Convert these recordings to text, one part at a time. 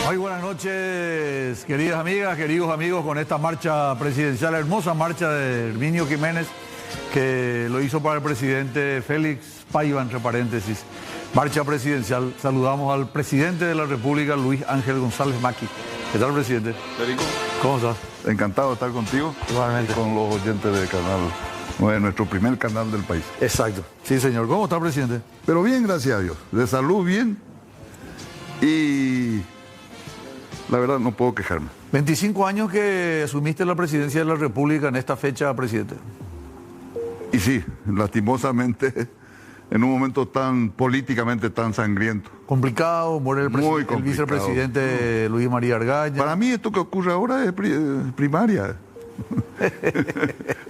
Muy buenas noches, queridas amigas, queridos amigos, con esta marcha presidencial, la hermosa marcha de Herminio Jiménez, que lo hizo para el presidente Félix Paiva, entre paréntesis. Marcha presidencial. Saludamos al presidente de la República, Luis Ángel González Macchi. ¿Qué tal, presidente? Federico, ¿Cómo estás? encantado de estar contigo. Igualmente. Con los oyentes del canal, nuestro primer canal del país. Exacto. Sí, señor. ¿Cómo está, presidente? Pero bien, gracias a Dios. De salud, bien. Y la verdad no puedo quejarme. 25 años que asumiste la presidencia de la República en esta fecha, presidente. Y sí, lastimosamente, en un momento tan políticamente tan sangriento. Complicado, muere el vicepresidente Luis María Argaña. Para mí esto que ocurre ahora es primaria.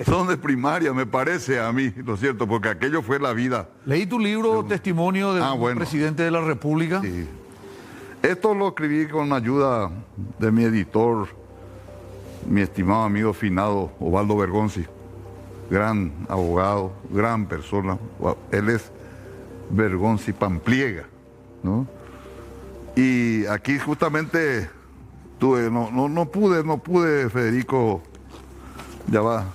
Son de primaria, me parece a mí, ¿no es cierto? Porque aquello fue la vida. Leí tu libro, Testimonio del presidente de la República. Sí. Esto lo escribí con ayuda de mi editor, mi estimado amigo finado, Osvaldo Bergonzi. Gran abogado, gran persona. Él es Bergonzi Pampliega, ¿no? Y aquí justamente tuve, no pude, Federico, ya va.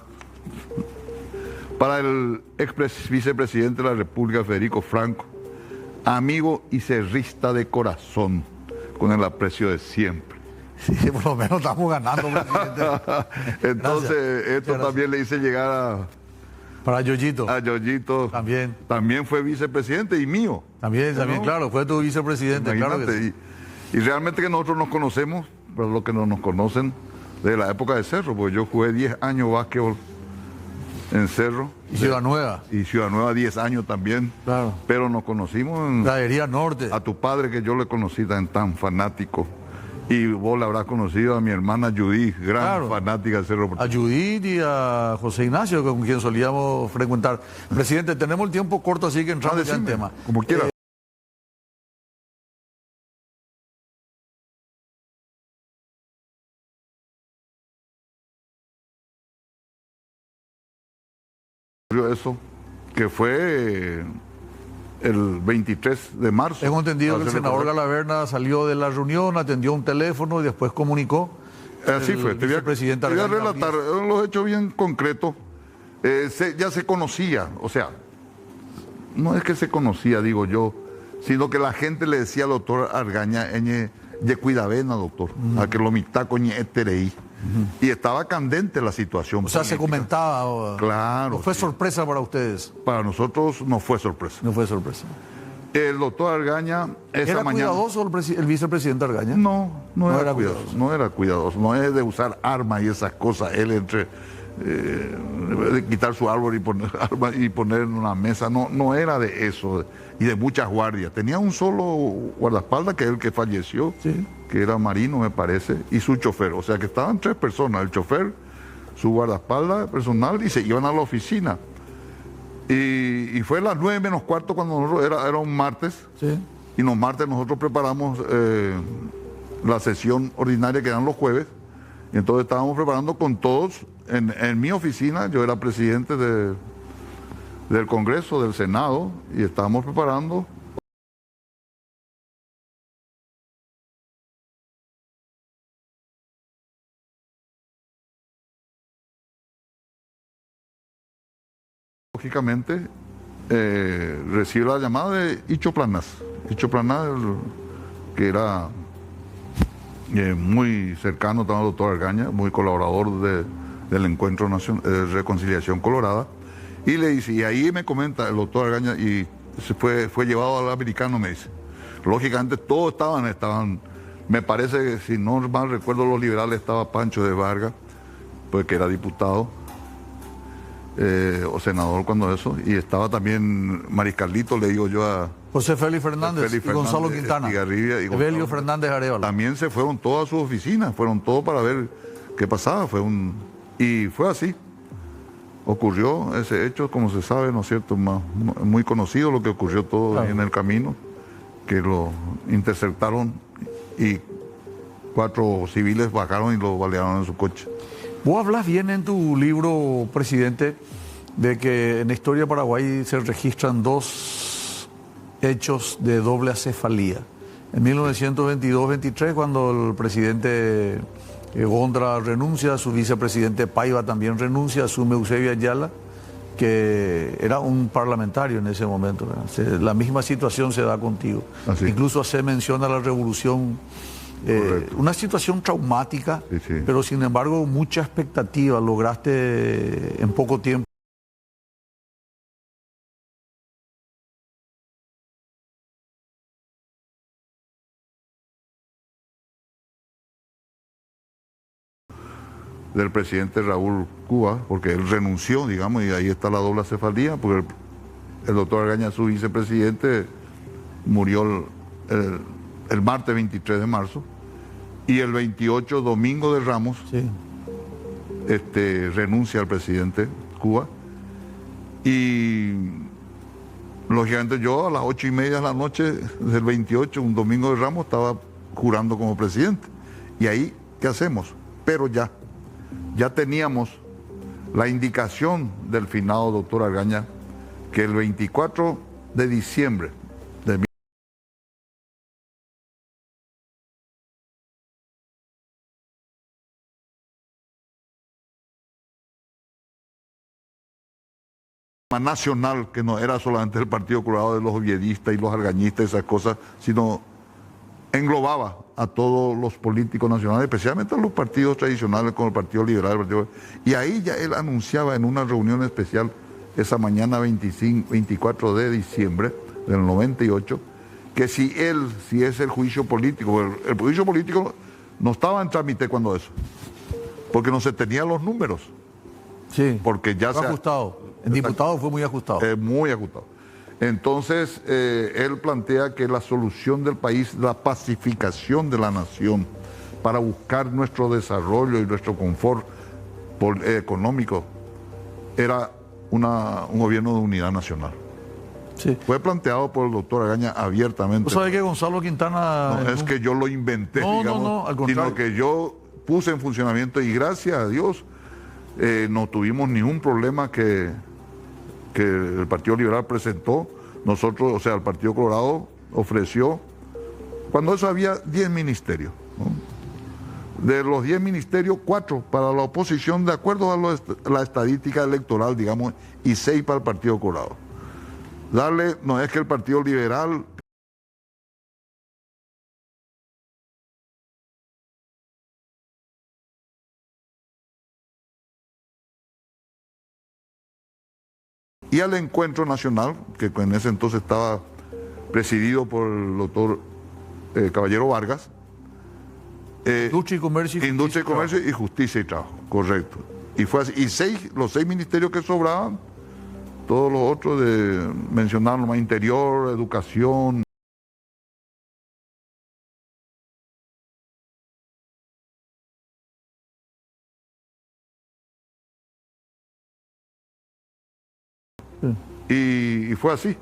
Para el vicepresidente de la República, Federico Franco, amigo y cerrista de corazón, con el aprecio de siempre. Sí, por lo menos estamos ganando, presidente. Entonces, Gracias. esto también le hice llegar para Yoyito. a Yoyito. También. También fue vicepresidente y mío. También, ¿no? Claro, fue tu vicepresidente. Imagínate, Claro que sí. y realmente que nosotros nos conocemos, para los que no nos conocen, de la época de Cerro, porque yo jugué 10 años básquetbol en Cerro. Y Ciudad Nueva. Y Ciudad Nueva 10 años también. Claro. Pero nos conocimos en Gradería Norte. a tu padre, que yo le conocí tan fanático. Y vos la habrás conocido a mi hermana Judith, gran fanática de Cerro Porteño. A Judith y a José Ignacio, con quien solíamos frecuentar. Presidente, tenemos el tiempo corto, así que entramos ya en tema. Como quiera. Eso, que fue el 23 de marzo. Tengo entendido que el senador Galaverna salió de la reunión, atendió un teléfono y después comunicó. Así fue, te voy a relatar los hechos bien concretos. Ya se conocía, o sea, no es que se conocía, digo yo, sino que la gente le decía al doctor Argaña, de cuidavena, doctor, a que lo mitad coñe eterei. Y estaba candente la situación. O sea, se comentaba. Claro. ¿No fue sorpresa para ustedes? Para nosotros no fue sorpresa. No fue sorpresa. El doctor Argaña ¿Era cuidadoso el vicepresidente Argaña? No era cuidadoso. No era cuidadoso. No es de usar armas y esas cosas. Él de quitar su árbol y poner en una mesa. No era de eso. Y de muchas guardias. Tenía un solo guardaespaldas, que es el que falleció, sí, que era Marino, me parece, y su chofer. O sea que estaban 3 personas, el chofer, su guardaespaldas personal, y se iban a la oficina. Y fue a las 9 menos cuarto cuando nosotros, era un martes, sí, y los martes nosotros preparamos la sesión ordinaria que eran los jueves, y entonces estábamos preparando con todos, en mi oficina, yo era presidente del Congreso, del Senado, y estábamos preparando lógicamente. Recibe la llamada de Icho Planas, que era muy cercano también al doctor Argaña, muy colaborador del Encuentro de Reconciliación Colorada, y le dice, y ahí me comenta el doctor Argaña, y se fue llevado al americano, me dice. Lógicamente todos estaban, me parece que, si no mal recuerdo, los liberales, estaba Pancho de Vargas, pues que era diputado, o senador cuando eso, y estaba también Mariscalito, le digo yo a José Félix Fernández y Gonzalo Quintana, Evelio Fernández Arevalo. También se fueron todas a sus oficinas, fueron todos para ver qué pasaba, y fue así. Ocurrió ese hecho, como se sabe, ¿no es cierto? Muy conocido lo que ocurrió todo en el camino, que lo interceptaron y 4 civiles bajaron y lo balearon en su coche. Vos hablas bien en tu libro, presidente, de que en la historia de Paraguay se registran 2 hechos de doble acefalía. En 1922-23, cuando el presidente Gondra renuncia, su vicepresidente Paiva también renuncia, asume Eusebio Ayala, que era un parlamentario en ese momento, ¿verdad? La misma situación se da contigo. Así. Incluso se menciona la revolución, una situación traumática, Sí, sí. pero sin embargo mucha expectativa, lograste en poco tiempo. Del presidente Raúl Cuba, porque él renunció, digamos, y ahí está la doble cefalía, porque el doctor Argaña, su vicepresidente, murió el martes 23 de marzo, y el 28, domingo de Ramos, Sí. renuncia al presidente Cuba, y lógicamente yo a las 8:30 de la noche del 28, un domingo de Ramos, estaba jurando como presidente. Y ahí, ¿qué hacemos? Pero ya teníamos la indicación del finado doctor Argaña que el 24 de diciembre de nacional, que no era solamente el Partido Colorado de los oviedistas y los argañistas, esas cosas, sino englobaba a todos los políticos nacionales, especialmente a los partidos tradicionales como el Partido Liberal, y ahí ya él anunciaba en una reunión especial esa mañana 24 de diciembre del 98, que si es el juicio político, el juicio político no estaba en trámite cuando eso, porque no se tenían los números, Sí, porque ya fue ajustado. En diputado fue muy ajustado. muy ajustado. Entonces, él plantea que la solución del país, la pacificación de la nación, para buscar nuestro desarrollo y nuestro confort económico, era un gobierno de unidad nacional. Sí. Fue planteado por el doctor Argaña abiertamente. ¿Vos sabés que Gonzalo Quintana... No es que yo lo inventé, No, digamos, no, al contrario. sino que yo puse en funcionamiento, y gracias a Dios no tuvimos ningún problema que el Partido Liberal presentó. Nosotros, o sea, el Partido Colorado ofreció, cuando eso había 10 ministerios, ¿no? De los 10 ministerios, 4 para la oposición, de acuerdo a la estadística electoral, digamos, y 6 para el Partido Colorado. No es que el Partido Liberal y al Encuentro Nacional, que en ese entonces estaba presidido por el doctor Caballero Vargas. Industria y Comercio. Industria y Comercio y Justicia y Trabajo, correcto. Y fue así. Y los 6 ministerios que sobraban, todos los otros mencionaron más: Interior, Educación. Y fue así.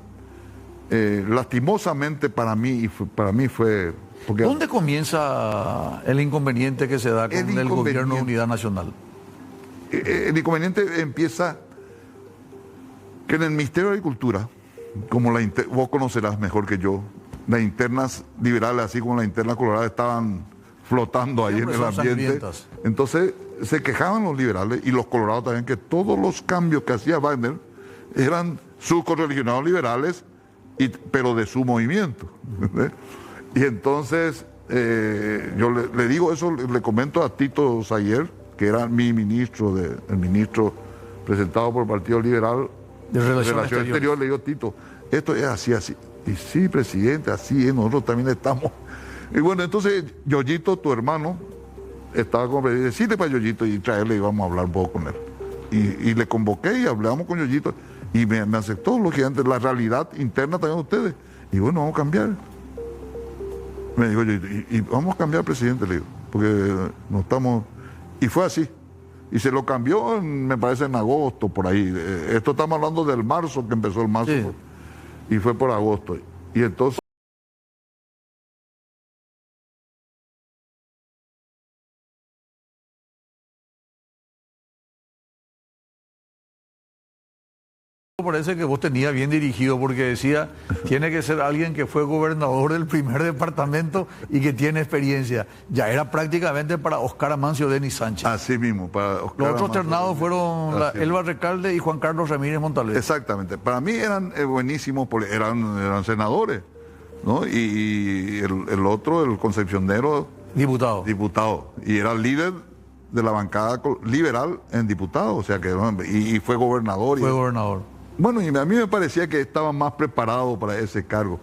Lastimosamente para mí fue... Porque ¿Dónde comienza el inconveniente que se da con el gobierno de unidad nacional? el inconveniente empieza que en el Ministerio de Agricultura, como vos conocerás mejor que yo, las internas liberales, así como las internas coloradas, estaban flotando ahí en el ambiente. Entonces se quejaban los liberales y los colorados también, que todos los cambios que hacía Wagner eran sus correligionados liberales, pero de su movimiento. Y entonces yo le digo eso, le comento a Tito Sayer, que era mi ministro, el ministro presentado por el Partido Liberal de Relaciones Exteriores. Le digo: Tito, esto es así, así. Y sí, presidente, así es, nosotros también estamos. Y bueno, entonces Yoyito, tu hermano, estaba como presidente. Decirle para Yoyito y traerle, y vamos a hablar un poco con él. Y le convoqué y hablamos con Yoyito. Y me aceptó, lógicamente, la realidad interna también de ustedes. Y bueno, vamos a cambiar. Me dijo: y vamos a cambiar, presidente, le digo, porque no estamos... Y fue así. Y se lo cambió, me parece, en agosto, por ahí. Esto estamos hablando del marzo, que empezó el marzo. Sí. Y fue por agosto. Y entonces... Parece que vos tenías bien dirigido porque decía, tiene que ser alguien que fue gobernador del primer departamento y que tiene experiencia. Ya era prácticamente para Oscar Amancio Denis Sánchez. Así mismo, para Oscar Los otros Amancio ternados fueron Elba Recalde y Juan Carlos Ramírez Montalvé. Exactamente. Para mí eran buenísimos porque eran senadores, ¿no? Y el otro, el concepcionero, diputado. Y era líder de la bancada liberal en diputado, o sea que y fue gobernador. Fue gobernador. Bueno, y a mí me parecía que estaba más preparado para ese cargo.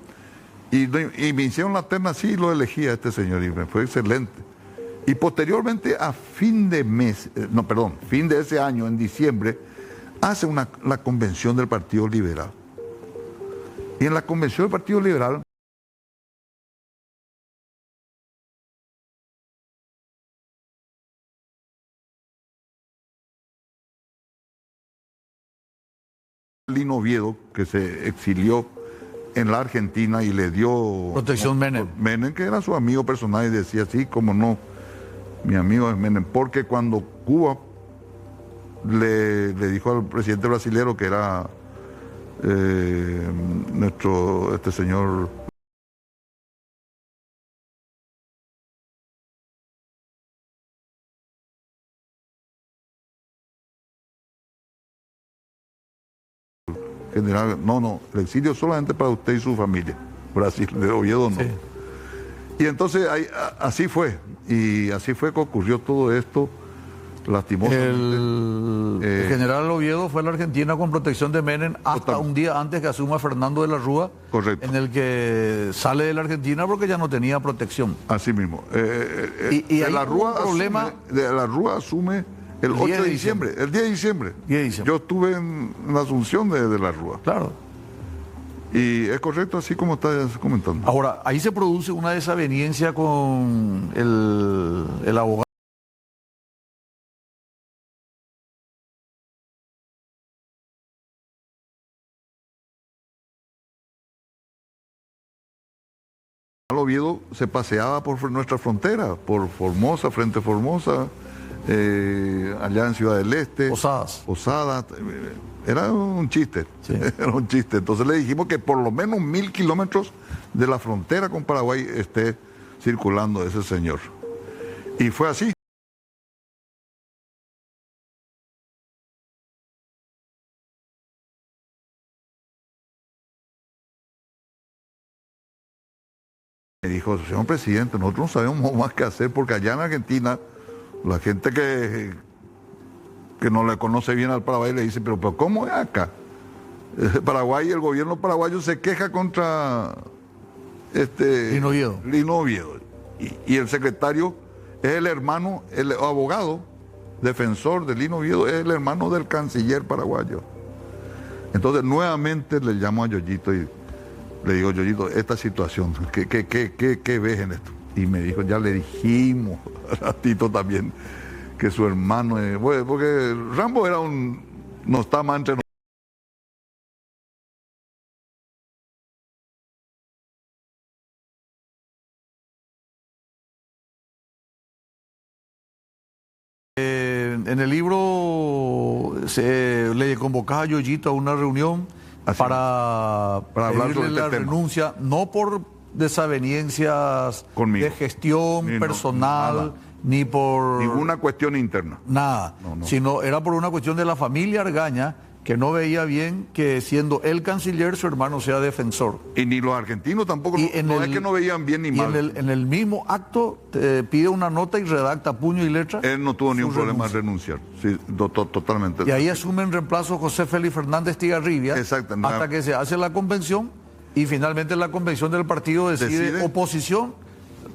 Y me hicieron la terna así y lo elegí a este señor y me fue excelente. Y posteriormente a fin de ese año, en diciembre, hace la convención del Partido Liberal. Y en la convención del Partido Liberal Lino Oviedo, que se exilió en la Argentina y le dio protección Menem. Menem, que era su amigo personal, y decía, sí, como no, mi amigo es Menem, porque cuando Cuba le dijo al presidente brasilero, que era este señor general, no, el exilio solamente para usted y su familia, Brasil, de Oviedo no. Sí. Y entonces así fue, y así fue que ocurrió todo esto, lastimosamente. El general Oviedo fue a la Argentina con protección de Menem hasta un día antes que asuma Fernando de la Rúa, correcto, en el que sale de la Argentina porque ya no tenía protección. Así mismo. Y de la Rúa asume el 8 de diciembre, el 10 de diciembre. Yo estuve en la asunción de la Rúa. Claro. Y es correcto así como estás comentando. Ahora, ahí se produce una desaveniencia con el abogado. Oviedo se paseaba por nuestra frontera, por Formosa, frente a Formosa, allá en Ciudad del Este. Posadas. Era un chiste, sí. Era un chiste. Entonces le dijimos que por lo menos 1000 kilómetros de la frontera con Paraguay esté circulando ese señor. Y fue así. Me dijo, señor presidente, nosotros no sabemos más qué hacer porque allá en Argentina la gente que no le conoce bien al Paraguay le dice, pero ¿cómo es acá? Paraguay, el gobierno paraguayo se queja contra Lino Oviedo. Y el secretario es el hermano, el abogado, defensor de Lino Oviedo, es el hermano del canciller paraguayo. Entonces nuevamente le llamo a Yoyito y le digo, Yoyito, esta situación, ¿qué ves en esto? Y me dijo, ya le dijimos a Tito también que su hermano, bueno, porque Rambo era no está más entre nosotros. En el libro le convocaba a Yoyito a una reunión para hablar sobre la renuncia, no por desavenencias conmigo, de gestión personal, ni por ninguna cuestión interna. Nada, sino era por una cuestión de la familia Argaña, que no veía bien que siendo el canciller su hermano sea defensor. Y ni los argentinos tampoco, es que no veían bien ni mal. En el mismo acto pide una nota y redacta puño y letra. Él no tuvo ningún problema en renunciar, sí, totalmente. Y ahí asume en reemplazo José Félix Fernández Tigarribia, hasta que se hace la convención y finalmente la convención del partido decide oposición,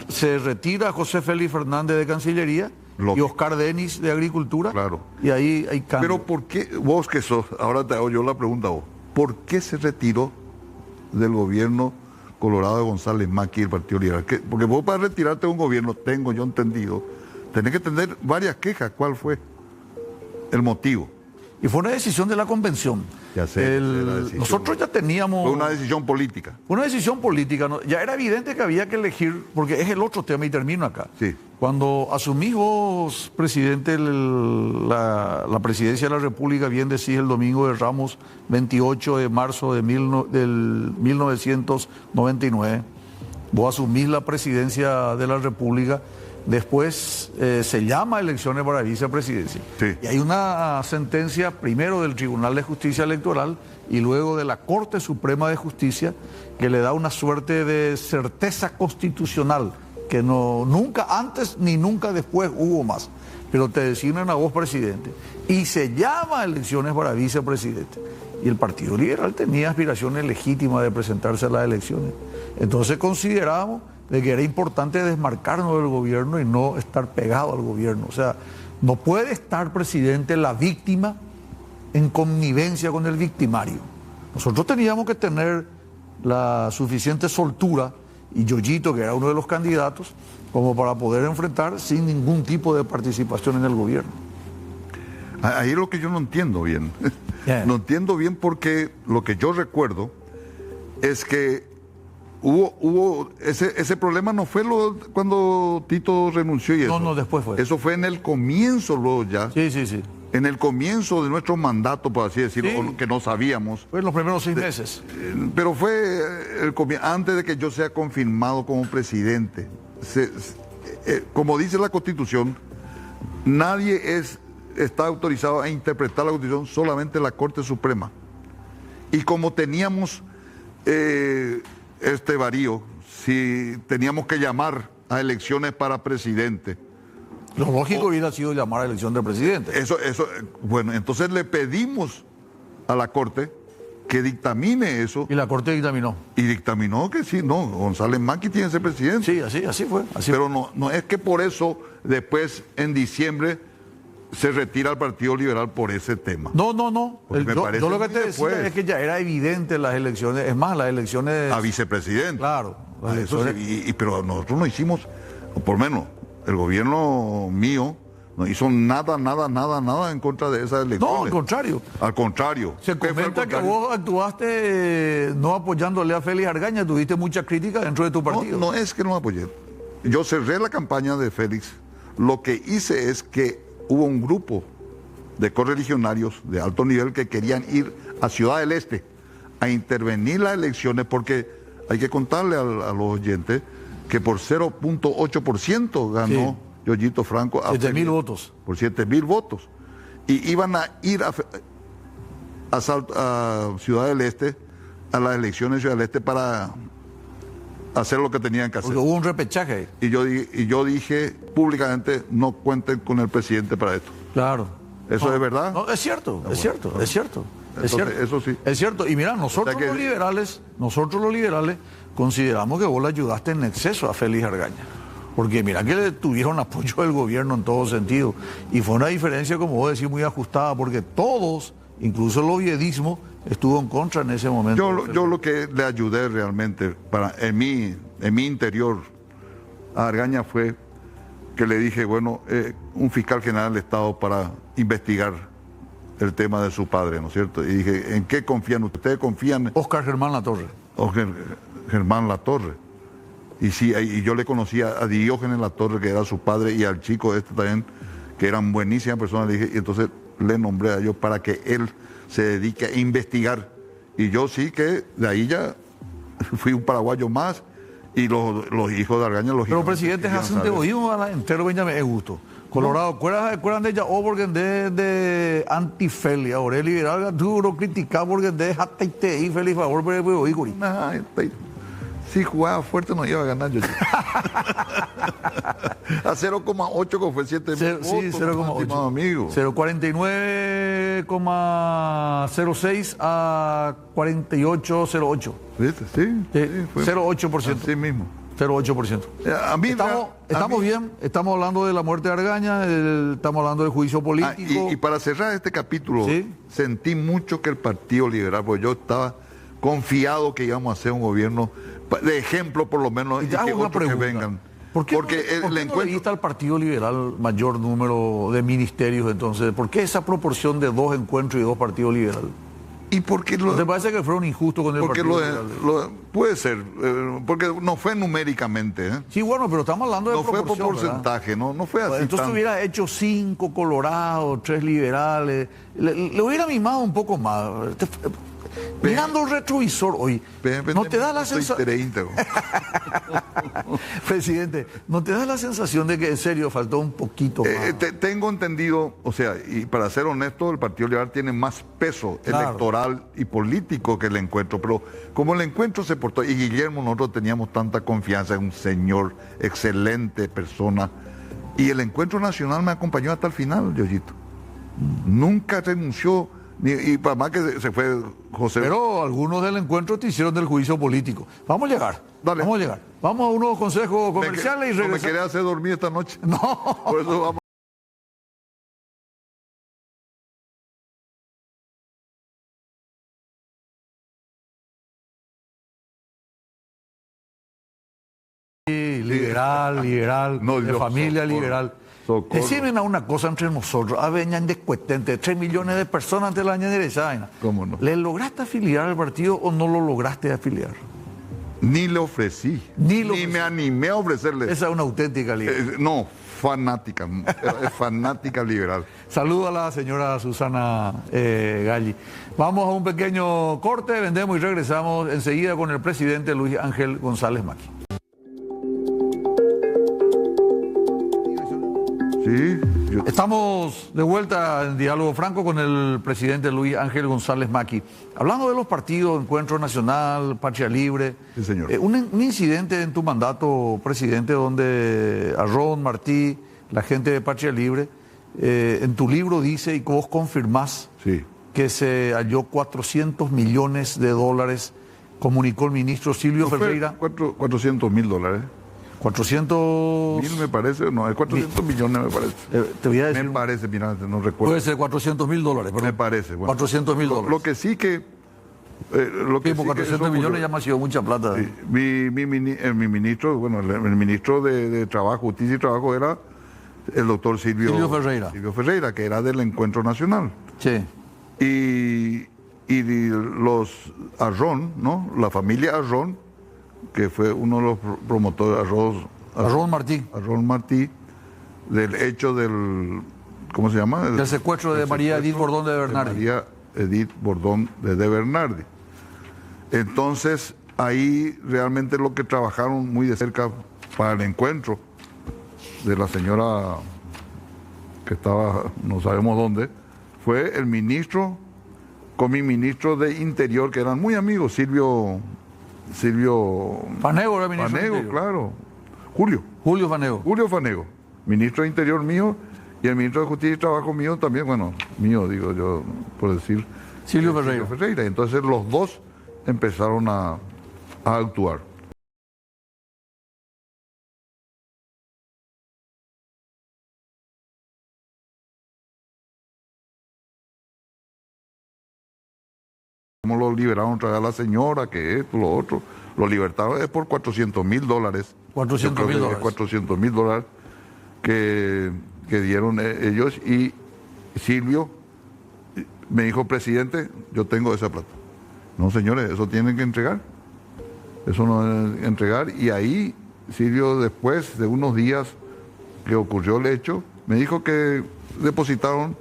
se retira José Félix Fernández de Cancillería y Oscar Denis de Agricultura. Claro. Y ahí hay cambio. Pero ¿por qué, vos que sos, ahora te hago yo la pregunta a vos, ¿por qué se retiró del gobierno Colorado de González Macri el Partido Liberal? Porque vos para retirarte de un gobierno, tengo yo entendido, tenés que tener varias quejas. ¿Cuál fue el motivo? Y fue una decisión de la convención. Ya sé, nosotros ya teníamos... Fue una decisión política. Una decisión política. Ya era evidente que había que elegir, porque es el otro tema y termino acá. Sí. Cuando asumís vos, presidente, la presidencia de la República, bien decís, el domingo de Ramos, 28 de marzo del 1999, vos asumís la presidencia de la República, después se llama a elecciones para vicepresidencia. Sí. Y hay una sentencia primero del Tribunal de Justicia Electoral y luego de la Corte Suprema de Justicia que le da una suerte de certeza constitucional que nunca antes ni nunca después hubo más, pero te designan a vos presidente y se llama a elecciones para vicepresidente. Y el Partido Liberal tenía aspiraciones legítimas de presentarse a las elecciones. Entonces consideramos de que era importante desmarcarnos del gobierno y no estar pegado al gobierno. O sea, no puede estar, presidente, la víctima en connivencia con el victimario. Nosotros teníamos que tener la suficiente soltura, y Yoyito, que era uno de los candidatos, como para poder enfrentar sin ningún tipo de participación en el gobierno. Ahí es lo que yo no entiendo bien. Yeah. No entiendo bien porque lo que yo recuerdo es que hubo ese problema no fue cuando Tito renunció y eso. No, después fue. Eso fue en el comienzo luego ya. Sí. En el comienzo de nuestro mandato, por así decirlo, Sí. que no sabíamos. Fue en los primeros 6 meses. Pero fue antes de que yo sea confirmado como presidente. Como dice la Constitución, nadie está autorizado a interpretar la Constitución, solamente la Corte Suprema. Y como teníamos este varío, si teníamos que llamar a elecciones para presidente. Lo lógico hubiera sido llamar a elección del presidente. Bueno, entonces le pedimos a la Corte que dictamine eso. Y la Corte dictaminó. Y dictaminó que sí, no, González Maqui tiene que ser presidente. Sí, así fue. Pero no es que por eso después, en diciembre, se retira el Partido Liberal por ese tema. No. Yo lo que te decía es que ya era evidente las elecciones, es más, las elecciones... A vicepresidente. Claro. Eso sí, pero nosotros no hicimos, o por lo menos, el gobierno mío no hizo nada en contra de esas elecciones. No, al contrario. Al contrario. Se comenta que vos actuaste no apoyándole a Félix Argaña, tuviste mucha crítica dentro de tu partido. No es que no apoyé. Yo cerré la campaña de Félix. Lo que hice es que hubo un grupo de correligionarios de alto nivel que querían ir a Ciudad del Este a intervenir las elecciones, porque hay que contarle a los oyentes que por 0.8% ganó Yoyito Franco. 7.000 votos. Por 7.000 votos. Y iban a ir a Ciudad del Este, a las elecciones de Ciudad del Este, para hacer lo que tenían que hacer. Porque hubo un repechaje. Y yo dije públicamente, no cuenten con el presidente para esto. Claro. ¿Eso es verdad? No, es cierto. Entonces, eso sí. Es cierto. Y mira, nosotros los liberales consideramos que vos le ayudaste en exceso a Félix Argaña. Porque mira que le tuvieron apoyo del gobierno en todo sentido. Y fue una diferencia, como vos decís, muy ajustada, porque todos, incluso el oviedismo, estuvo en contra en ese momento. Yo lo que le ayudé realmente en mi interior a Argaña fue que le dije, bueno, un fiscal general del Estado para investigar el tema de su padre, ¿no es cierto? Y dije, ¿en qué confían ustedes? ¿Confían? Oscar Germán Latorre. Germán Latorre. Y sí, y yo le conocía a Diógenes Latorre, que era su padre, y al chico este también, que eran buenísimas personas. Le dije, y entonces le nombré a ellos para que él se dedique a investigar. Y yo sí que de ahí ya fui un paraguayo más, y los hijos de Argaña los... Pero presidente Jacinto Egoísmo entero Benjamín es gusto. Colorado, ¿acuerdan de ella? O porque de antifelia, Aurelio Liberal, duro criticar porque de jataite y feliz favor, pero Igor. Si jugaba fuerte no iba a ganar yo. A 0,8 que fue 7 sí, 0,8 amigo. 0,49,06 a 48,08. ¿Viste? Sí, 0,8%. Sí mismo. 0,8%. A mí, estamos bien, estamos hablando de la muerte de Argaña, estamos hablando del juicio político. Y para cerrar este capítulo, ¿sí? Sentí mucho que el Partido Liberal, porque yo estaba confiado que íbamos a hacer un gobierno de ejemplo por lo menos, y que otros que vengan. ¿Por qué no le diste al Partido Liberal mayor número de ministerios entonces? ¿Por qué esa proporción de 2 encuentros y 2 partidos liberales? ¿Y por qué ¿No te parece que fueron injustos con el porque partido? puede ser, porque no fue numéricamente, ¿eh? Sí, bueno, pero estamos hablando de No fue por proporción, ¿verdad? porcentaje, no fue así. Entonces hubiera hecho 5 colorados, 3 liberales, le hubiera mimado un poco más. Mirando el retrovisor hoy, ¿no te da la sensación, presidente, no te da la sensación de que en serio faltó un poquito más? Tengo entendido, o sea, y para ser honesto, el Partido Liberal tiene más peso electoral y político que el Encuentro, pero como el Encuentro se portó, y Guillermo, nosotros teníamos tanta confianza en un señor, excelente persona, y el Encuentro Nacional me acompañó hasta el final, Yoyito. Nunca renunció. Y para más que se fue José. Pero algunos del Encuentro te hicieron del juicio político. Vamos a llegar. Dale. Vamos a llegar. Vamos a unos consejos comerciales y regresamos. ¿No me querés hacer dormir esta noche? No. Por eso vamos. Liberal, No, de Dios, familia socorro. liberal. Socorro. Decime una cosa entre nosotros, a veñan descuetente, 3 millones de personas ante la añadida. ¿Cómo no? ¿Le lograste afiliar al partido o no lo lograste afiliar? Ni le ofrecí. Ni me animé a ofrecerle. Esa es una auténtica liberal. No, fanática. Es fanática liberal. Saludo a la señora Susana Galli. Vamos a un pequeño corte, vendemos y regresamos enseguida con el presidente Luis Ángel González Maqui. Sí. Estamos de vuelta en Diálogo Franco con el presidente Luis Ángel González Maqui. Hablando de los partidos, Encuentro Nacional, Patria Libre. Sí, señor. Un incidente en tu mandato, presidente, donde Arrón, Martí, la gente de Patria Libre, en tu libro dice, y que vos confirmás, Sí. que se halló 400 millones de dólares, comunicó el ministro Silvio Ferreira. 400.000 dólares. 400... Mil me parece, no, es 400 millones me parece. te voy a decir... Me parece, mira, no recuerdo. Puede ser 400 mil dólares, perdón. Me parece, bueno. 400 mil dólares. Lo que sí que... lo que Sí, por sí 400 que millones ya me ha sido mucha plata. Sí, mi ministro, bueno, el ministro de Trabajo, Justicia y Trabajo era el doctor Silvio Ferreira. Silvio Ferreira, que era del Encuentro Nacional. Sí. Y los Arrón, ¿no? La familia Arrón, que fue uno de los promotores, Arrón Martí. Arrón Martí, del hecho del, ¿cómo se llama? Del secuestro de María Edith Bordón de Bernardi. María Edith Bordón de Bernardi. Entonces, ahí realmente lo que trabajaron muy de cerca para el encuentro de la señora que estaba, no sabemos dónde, fue el ministro con mi ministro de Interior, que eran muy amigos, Silvio Fanego era ministro de Fanego, Interior. claro. Julio Fanego. Julio Fanego, ministro de Interior mío, y el ministro de Justicia y Trabajo mío también, bueno, mío digo yo, por decir. Silvio Ferreira. Ferreira. Entonces los dos empezaron a actuar. ¿Cómo lo liberaron otra vez a la señora? Que esto, lo otro. Lo libertaron es por 400.000 dólares. 400.000 dólares. 400.000 dólares que dieron ellos. Y Silvio me dijo, presidente, yo tengo esa plata. No, señores, eso tienen que entregar. Eso no es entregar. Y ahí Silvio, después de unos días que ocurrió el hecho, me dijo que depositaron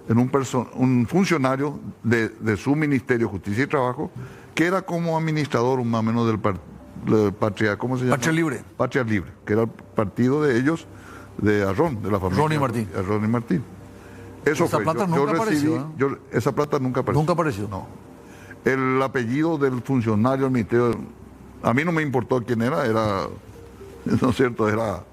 en un funcionario de su Ministerio de Justicia y Trabajo, que era como administrador más o menos del Patria, ¿cómo se llama? Patria Libre. Patria Libre, que era el partido de ellos, de Arrón, de la familia. Ron y Martín. Arrón y Martín. Eso Esa fue. plata nunca apareció, ¿eh? Esa plata nunca apareció. Nunca apareció. No. El apellido del funcionario del ministerio, a mí no me importó quién era, ¿no es cierto? Era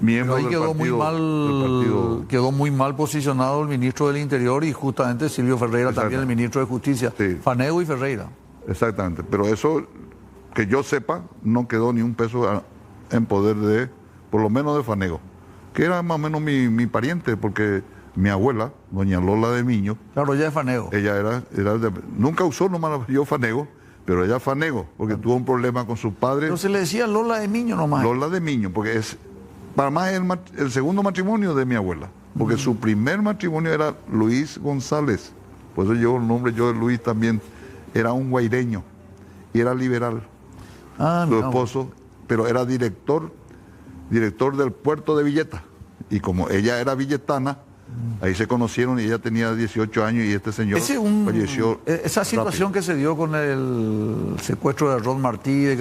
miembro Pero ahí del partido. quedó muy mal posicionado el ministro del Interior y justamente Silvio Ferreira, también el ministro de Justicia. Sí. Fanego y Ferreira. Exactamente, pero eso, que yo sepa, no quedó ni un peso en poder de, por lo menos de Fanego, que era más o menos mi pariente, porque mi abuela, doña Lola de Miño, Claro, ya es Fanego. ella nunca usó nomás yo Fanego, pero ella Fanego, porque tuvo un problema con sus padres. Pero se le decía Lola de Miño nomás. Lola de Miño, porque es, para más el segundo matrimonio de mi abuela, porque su primer matrimonio era Luis González, por eso llevo el nombre yo de Luis también, era un guaireño y era liberal. Su esposo, pero era director del puerto de Villeta. Y como ella era villetana, ahí se conocieron y ella tenía 18 años y este señor falleció. Esa situación rápido que se dio con el secuestro de Ron Martí.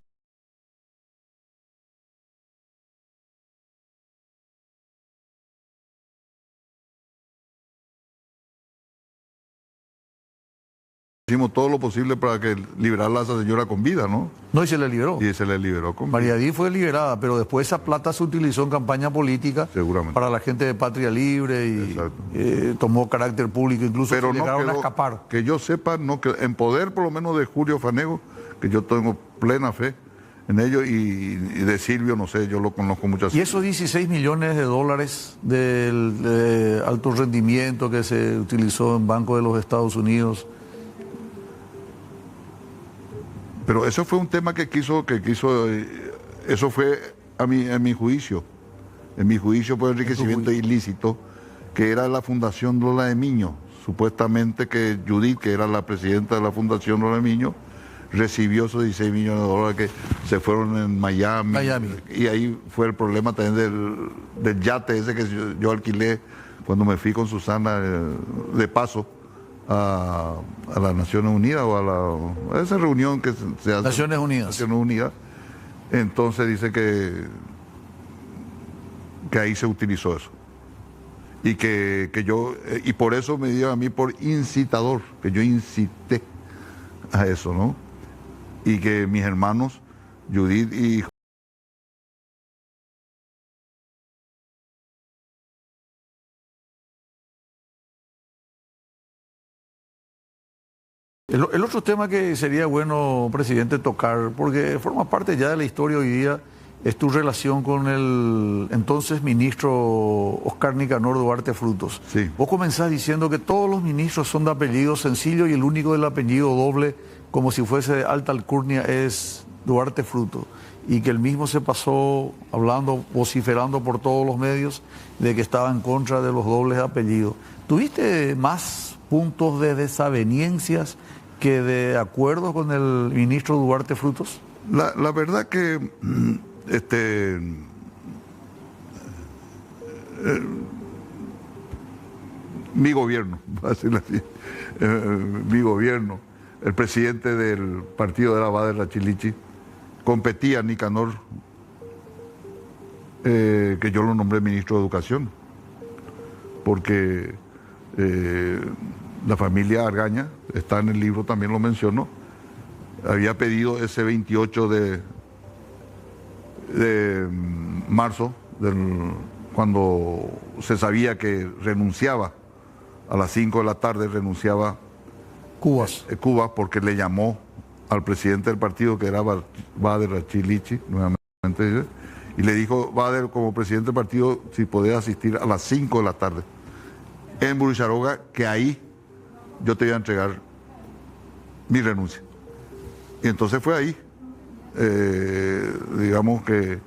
Hicimos todo lo posible para que liberara a esa señora con vida, ¿no? No, y se le liberó. Y se le liberó con vida. María Di fue liberada, pero después esa plata se utilizó en campaña política. Seguramente. Para la gente de Patria Libre y tomó carácter público, incluso pero se llegaron a escapar. Que yo sepa, no, que en poder por lo menos de Julio Fanego, que yo tengo plena fe en ello, y de Silvio, no sé, yo lo conozco muchas. Y esos 16 millones de dólares del alto rendimiento que se utilizó en Banco de los Estados Unidos. Pero eso fue un tema que quiso, eso fue en mi juicio por enriquecimiento ilícito, que era la Fundación Lola de Miño. Supuestamente que Judith, que era la presidenta de la Fundación Lola de Miño, recibió esos 16 millones de dólares que se fueron en Miami. Y ahí fue el problema también del yate ese que yo alquilé cuando me fui con Susana de paso a las Naciones Unidas a esa reunión que se hace. Naciones Unidas. Entonces dice que ahí se utilizó eso. Y que yo, y por eso me dio a mí por incitador, que yo incité a eso, ¿no? Y que mis hermanos, Judith y el otro tema que sería bueno, presidente, tocar, porque forma parte ya de la historia hoy día, es tu relación con el entonces ministro Oscar Nicanor Duarte Frutos. Sí. Vos comenzás diciendo que todos los ministros son de apellido sencillo y el único del apellido doble, como si fuese de alta alcurnia, es Duarte Frutos. Y que él mismo se pasó hablando, vociferando por todos los medios de que estaba en contra de los dobles apellidos. ¿Tuviste más puntos de desavenencias que de acuerdo con el ministro Duarte Frutos? La verdad que mi gobierno, voy a decirlo así, mi gobierno, el presidente del partido de la Bader Rachilichi, competía a Nicanor, que yo lo nombré ministro de Educación, porque la familia Argaña, está en el libro, también lo menciono, había pedido ese 28 de marzo, cuando se sabía que renunciaba, a las 5 de la tarde renunciaba Cuba, porque le llamó al presidente del partido, que era Bader Rachilichi, nuevamente, y le dijo, Bader, como presidente del partido, si podía asistir a las 5 de la tarde en Burusharoga, que ahí yo te iba a entregar mi renuncia. Y entonces fue ahí, digamos que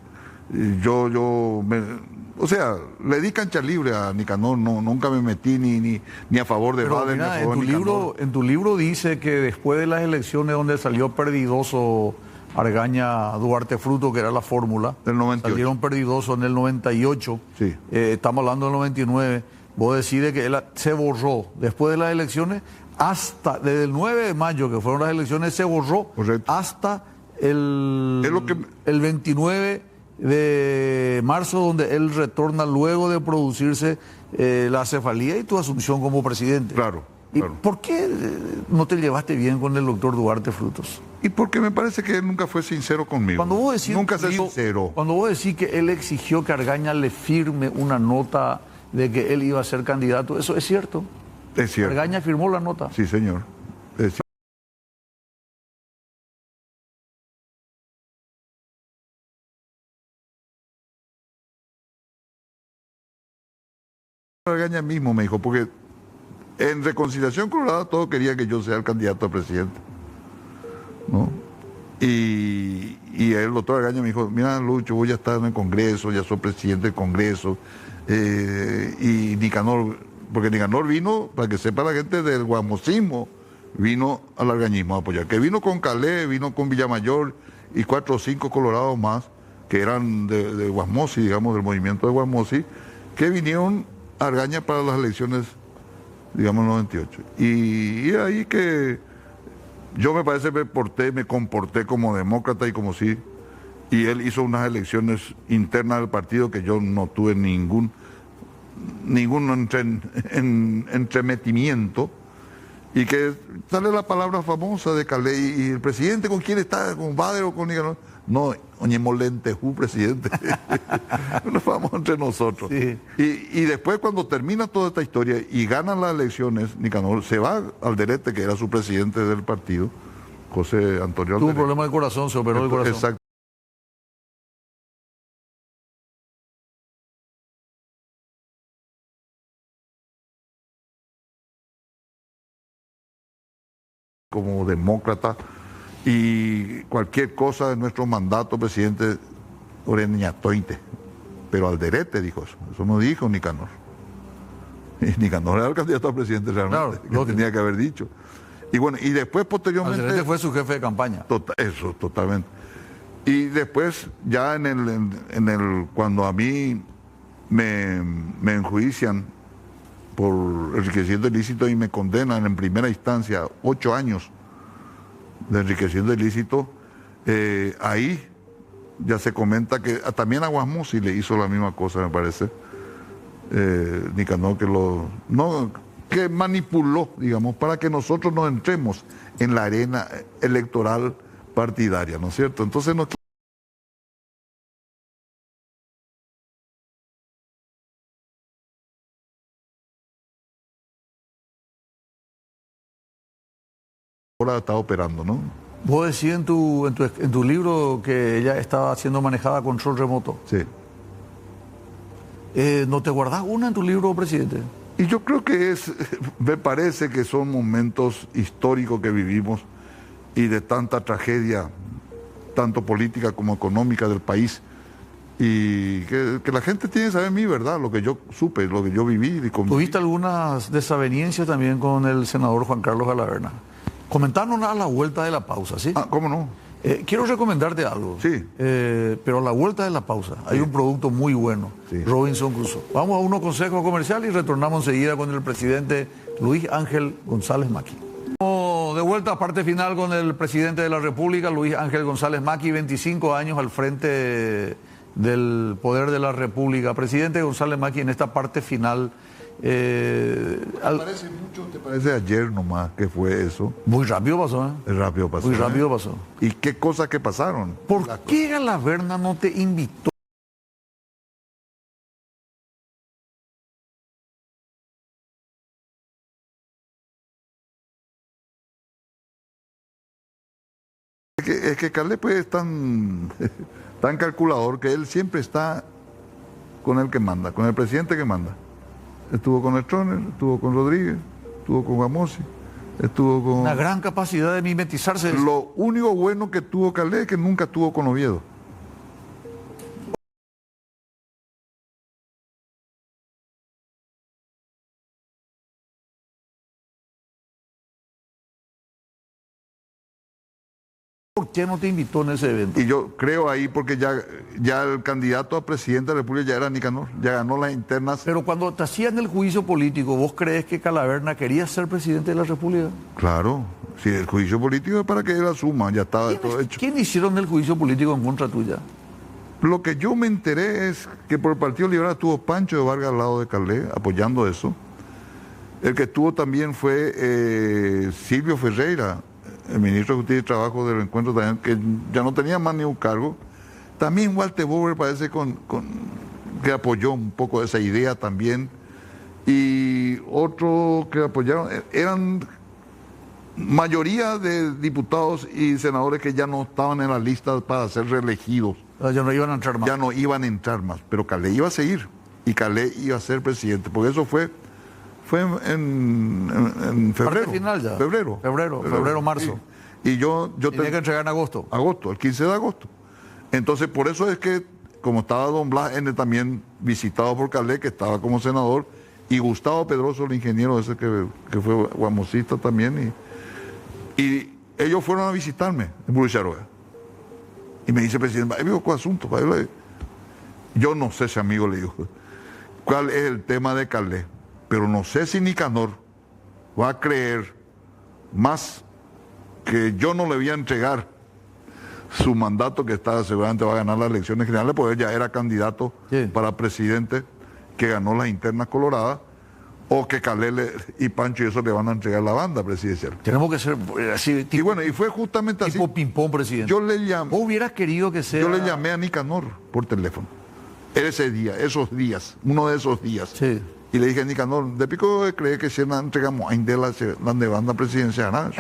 o sea, le di cancha libre a Nicanor, nunca me metí ni a favor de Bader, ni a favor de Nicanor. En tu libro dice que después de las elecciones donde salió perdidoso Argaña Duarte Fruto, que era la fórmula, del 98. Salieron perdidosos en el 98, sí. Estamos hablando del 99, vos decís que él se borró después de las elecciones, desde el 9 de mayo, que fueron las elecciones, se borró. Correcto. Hasta el 29 de marzo, donde él retorna luego de producirse la cefalía y tu asunción como presidente. Claro. ¿Y por qué no te llevaste bien con el doctor Duarte Frutos? Y porque me parece que él nunca fue sincero conmigo. Nunca fue sincero. Cuando vos decís que él exigió que Argaña le firme una nota de que él iba a ser candidato, ¿eso es cierto? Es cierto. Argaña firmó la nota. Sí, señor. Es cierto. Argaña mismo me dijo, porque en Reconciliación Colorada todos querían que yo sea el candidato a presidente, ¿no? Y el doctor Argaña me dijo, mira, Lucho, voy a estar en el Congreso, ya soy presidente del Congreso, y Nicanor porque Nicanor vino, para que sepa la gente, del guamosismo, vino al argañismo a apoyar. Que vino con Calé, vino con Villamayor y 4 o 5 colorados más, que eran de Guasmosi, digamos, del movimiento de Guasmosi, que vinieron a Argaña para las elecciones, digamos, 98. Y ahí que yo me parece me comporté como demócrata y como sí, y él hizo unas elecciones internas del partido que yo no tuve ningún entremetimiento, y que sale la palabra famosa de Calé, y el presidente con quién está, con Bader o con Nicanor. No, Oñemolente, presidente. Nos vamos entre nosotros. Sí. Y después, cuando termina toda esta historia y ganan las elecciones, Nicanor se va al Alderete, que era su presidente del partido, José Antonio Alderete. Tuvo un problema de corazón, se operó el corazón. Exacto. Como demócrata, y cualquier cosa de nuestro mandato, presidente, Oreñatointe. Pero Alderete dijo eso no dijo Nicanor. Y Nicanor era el candidato a presidente realmente, Claro, que tenía que haber dicho. Y bueno, y después posteriormente... Alderete fue su jefe de campaña. Eso, totalmente. Y después, ya cuando a mí me enjuician por enriquecimiento ilícito y me condenan en primera instancia 8 años de enriquecimiento ilícito, ahí ya se comenta que también a Guasmosi le hizo la misma cosa, me parece. Nicanor que manipuló, digamos, para que nosotros nos entremos en la arena electoral partidaria, ¿no es cierto? Entonces ahora está operando, ¿no? Vos decís en tu libro que ella estaba siendo manejada a control remoto. Sí. ¿No te guardás una en tu libro, presidente? Y yo creo que me parece que son momentos históricos que vivimos y de tanta tragedia, tanto política como económica del país. Y que la gente tiene que saber mi verdad, lo que yo supe, lo que yo viví. ¿Tuviste algunas desavenencias también con el senador Juan Carlos Alaverna? Comentanos a la vuelta de la pausa, ¿sí? Ah, ¿cómo no? Quiero recomendarte algo. Sí. Pero a la vuelta de la pausa hay un producto muy bueno, sí. Robinson Crusoe. Vamos a unos consejos comerciales y retornamos enseguida con el presidente Luis Ángel González Maqui. De vuelta a parte final con el presidente de la República, Luis Ángel González Maqui, 25 años al frente del poder de la República. Presidente González Maqui, en esta parte final... ¿Te parece mucho? ¿Te parece ayer nomás que fue eso? Muy rápido pasó, ¿eh? Rápido pasó. Muy rápido pasó. ¿Y qué cosas que pasaron? ¿Por qué Alaverna no te invitó? Es que Calé pues es tan calculador que él siempre está con el que manda, con el presidente que manda. Estuvo con Stroessner, estuvo con Rodríguez, estuvo con Guasmosi, estuvo con... Una gran capacidad de mimetizarse. Lo único bueno que tuvo Calé es que nunca estuvo con Oviedo. ¿Por qué no te invitó en ese evento? Y yo creo ahí porque ya el candidato a presidente de la República ya era Nicanor, ya ganó las internas. Pero cuando te hacían el juicio político, ¿vos crees que Calaverna quería ser presidente de la República? Claro, si el juicio político es para que él asuma, ya estaba todo hecho. ¿Quién hicieron el juicio político en contra tuya? Lo que yo me enteré es que por el Partido Liberal estuvo Pancho de Vargas al lado de Calé, apoyando eso. El que estuvo también fue Silvio Ferreira, el ministro de Justicia y Trabajo del Encuentro también, que ya no tenía más ni un cargo. También Walter Bober parece que apoyó un poco esa idea también. Y otros que apoyaron, eran mayoría de diputados y senadores que ya no estaban en la lista para ser reelegidos. Ya no iban a entrar más. Ya no iban a entrar más, pero Calé iba a seguir y Calé iba a ser presidente, porque eso fue en febrero. Parte final ya. Febrero, marzo. Sí. Y yo tenía que entregar en agosto. Agosto, el 15 de agosto. Entonces, por eso es que, como estaba don Blas N. también visitado por Calé, que estaba como senador, y Gustavo Pedroso, el ingeniero ese que fue guamosista también, y ellos fueron a visitarme en Buricharroa. Y me dice el presidente, amigo, ¿cuál asunto? Yo no sé, ese amigo, le digo, cuál es el tema de Calais, pero no sé si Nicanor va a creer más que yo no le voy a entregar su mandato, que está seguramente va a ganar las elecciones generales, porque él ya era candidato para presidente, que ganó las internas coloradas, o que Calais y Pancho y eso le van a entregar la banda presidencial. Tenemos que ser así, y bueno, y fue justamente así. Tipo ping-pong, presidente. Yo le llamé. ¿Vos hubieras querido que sea? Yo le llamé a Nicanor por teléfono. Ese día, esos días, uno de esos días. Sí. Y le dije a Nicanor, de pico cree que si la entregamos a Indela, la de banda presidencial.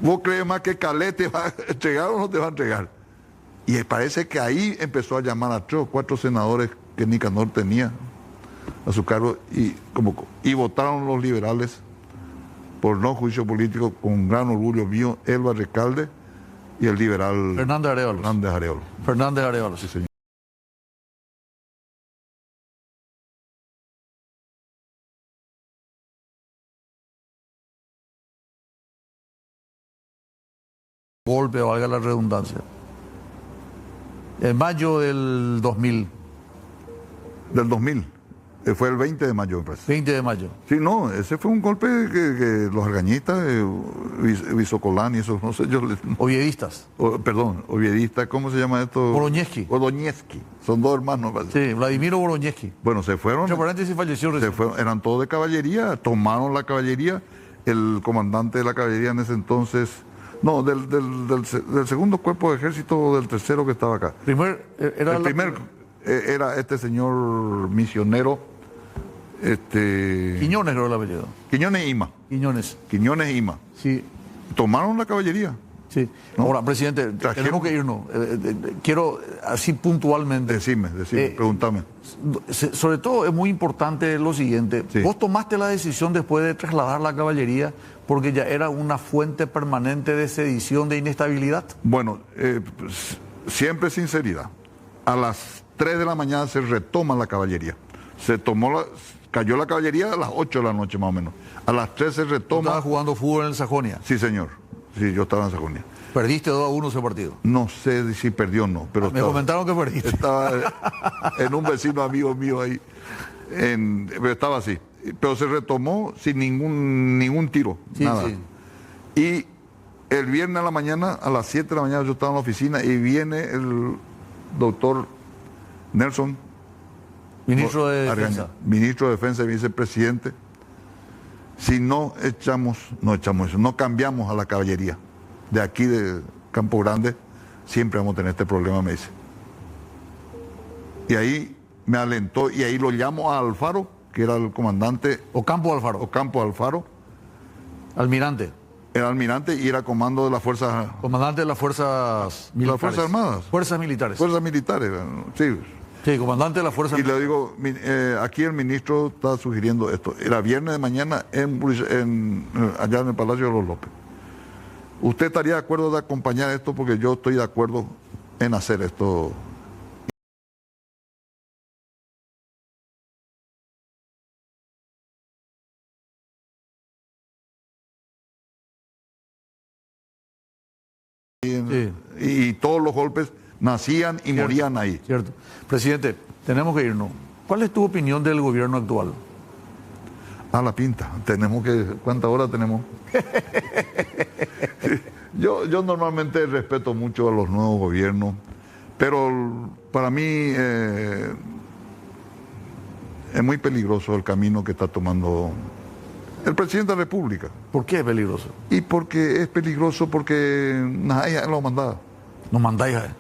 ¿Vos crees más que Calais te va a entregar o no te va a entregar? Y parece que ahí empezó a llamar a 3 o 4 senadores que Nicanor tenía a su cargo y votaron los liberales por no juicio político, con gran orgullo mío, Elba Recalde y el liberal Fernández Aréolos. Fernández Aréolos. Sí, señor. Golpe, valga la redundancia. En mayo del 2000. Del 2000. Fue el 20 de mayo, me parece. 20 de mayo. Sí, no, ese fue un golpe que los argañistas, Visocolán y eso, no sé, Oviedistas. Oviedistas, ¿cómo se llama esto? Bolognesi. Son 2 hermanos. Parece. Sí, Vladimiro Bolognesi. Bueno, se fueron. Entre paréntesis, falleció recién. Eran todos de caballería, tomaron la caballería, el comandante de la caballería en ese entonces, no, del segundo cuerpo de ejército, del tercero que estaba acá. Era este señor misionero, Quiñones, creo el apellido. Quiñones Ima. Quiñones Ima. Sí. Tomaron la caballería. Sí. ¿No? Ahora, presidente, tenemos que irnos. Quiero, así puntualmente. Decime, pregúntame. Sobre todo es muy importante lo siguiente. Sí. Vos tomaste la decisión después de trasladar la caballería porque ya era una fuente permanente de sedición, de inestabilidad. Bueno, siempre sinceridad. A las 3 de la mañana se retoma la caballería. Cayó la caballería a las 8 de la noche más o menos. A las 3 se retoma. ¿Estabas jugando fútbol en el Sajonia? Sí, señor. Sí, yo estaba en Sajonia. ¿Perdiste 2-1 ese partido? No sé si perdió o no, pero me comentaron que perdiste. Estaba en un vecino amigo mío ahí. Pero estaba así. Pero se retomó sin ningún tiro. Sí, nada. Sí. Y el viernes a la mañana, a las 7 de la mañana, yo estaba en la oficina y viene el doctor Nelson, ministro de Defensa. Ministro de Defensa y vicepresidente. Si no cambiamos a la caballería de aquí de Campo Grande, siempre vamos a tener este problema, me dice. Y ahí me alentó, y ahí lo llamo a Alfaro, que era el comandante. Ocampo Alfaro. Almirante. Era almirante y era comando de las fuerzas. Comandante de las fuerzas militares. Las fuerzas armadas. Fuerzas militares. Fuerzas militares, sí. Sí, comandante de las fuerzas militares. Y le digo, aquí el ministro está sugiriendo esto. Era viernes de mañana allá en el Palacio de los López. ¿Usted estaría de acuerdo de acompañar esto? Porque yo estoy de acuerdo en hacer esto. Sí. Y todos los golpes nacían y morían ahí. Cierto. Presidente, tenemos que irnos. ¿Cuál es tu opinión del gobierno actual? A la pinta. ¿Cuántas horas tenemos? Yo normalmente respeto mucho a los nuevos gobiernos, pero para mí es muy peligroso el camino que está tomando el presidente de la República. ¿Por qué es peligroso? Y porque es peligroso porque nadie lo manda. ¿No mandáis a él?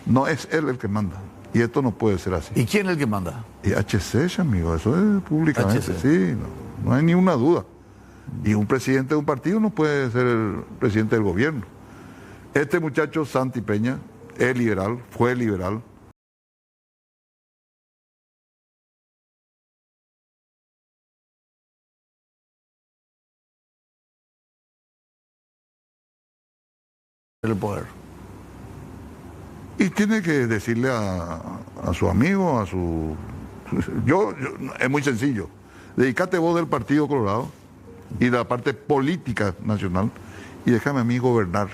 No es él el que manda. Y esto no puede ser así. ¿Y quién es el que manda? Y HC, amigo, eso es públicamente. HC. Sí, no hay ninguna duda. Y un presidente de un partido no puede ser el presidente del gobierno. Este muchacho, Santi Peña, es liberal, fue liberal. El poder. Y tiene que decirle a su amigo, a su Es muy sencillo. Dedicate vos del Partido Colorado y de la parte política nacional y déjame a mí gobernar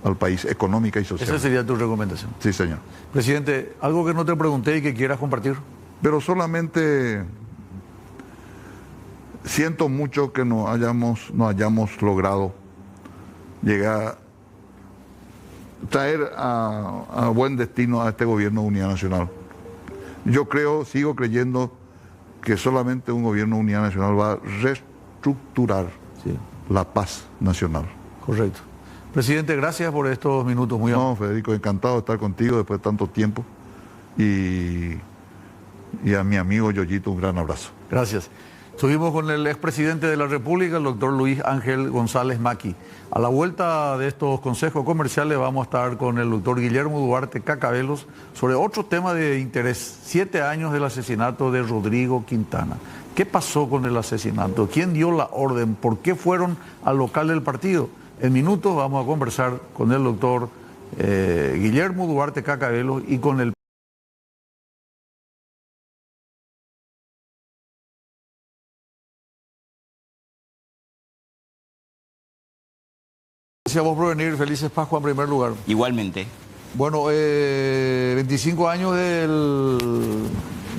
al país económica y social. Esa sería tu recomendación. Sí, señor. Presidente, algo que no te pregunté y que quieras compartir. Pero solamente siento mucho que no hayamos logrado llegar, traer a buen destino a este gobierno de unidad nacional. Yo sigo creyendo que solamente un gobierno de unidad nacional va a reestructurar la paz nacional. Correcto. Presidente, gracias por estos minutos muy amables. No, Federico, encantado de estar contigo después de tanto tiempo. Y a mi amigo Yoyito, un gran abrazo. Gracias. Estuvimos con el expresidente de la República, el doctor Luis Ángel González Maqui. A la vuelta de estos consejos comerciales vamos a estar con el doctor Guillermo Duarte Cacabelos sobre otro tema de interés. 7 años del asesinato de Rodrigo Quintana. ¿Qué pasó con el asesinato? ¿Quién dio la orden? ¿Por qué fueron al local del partido? En minutos vamos a conversar con el doctor Guillermo Duarte Cacabelos y con el Gracias a vos por venir. Felices Pascua en primer lugar. Igualmente. Bueno, 25 años del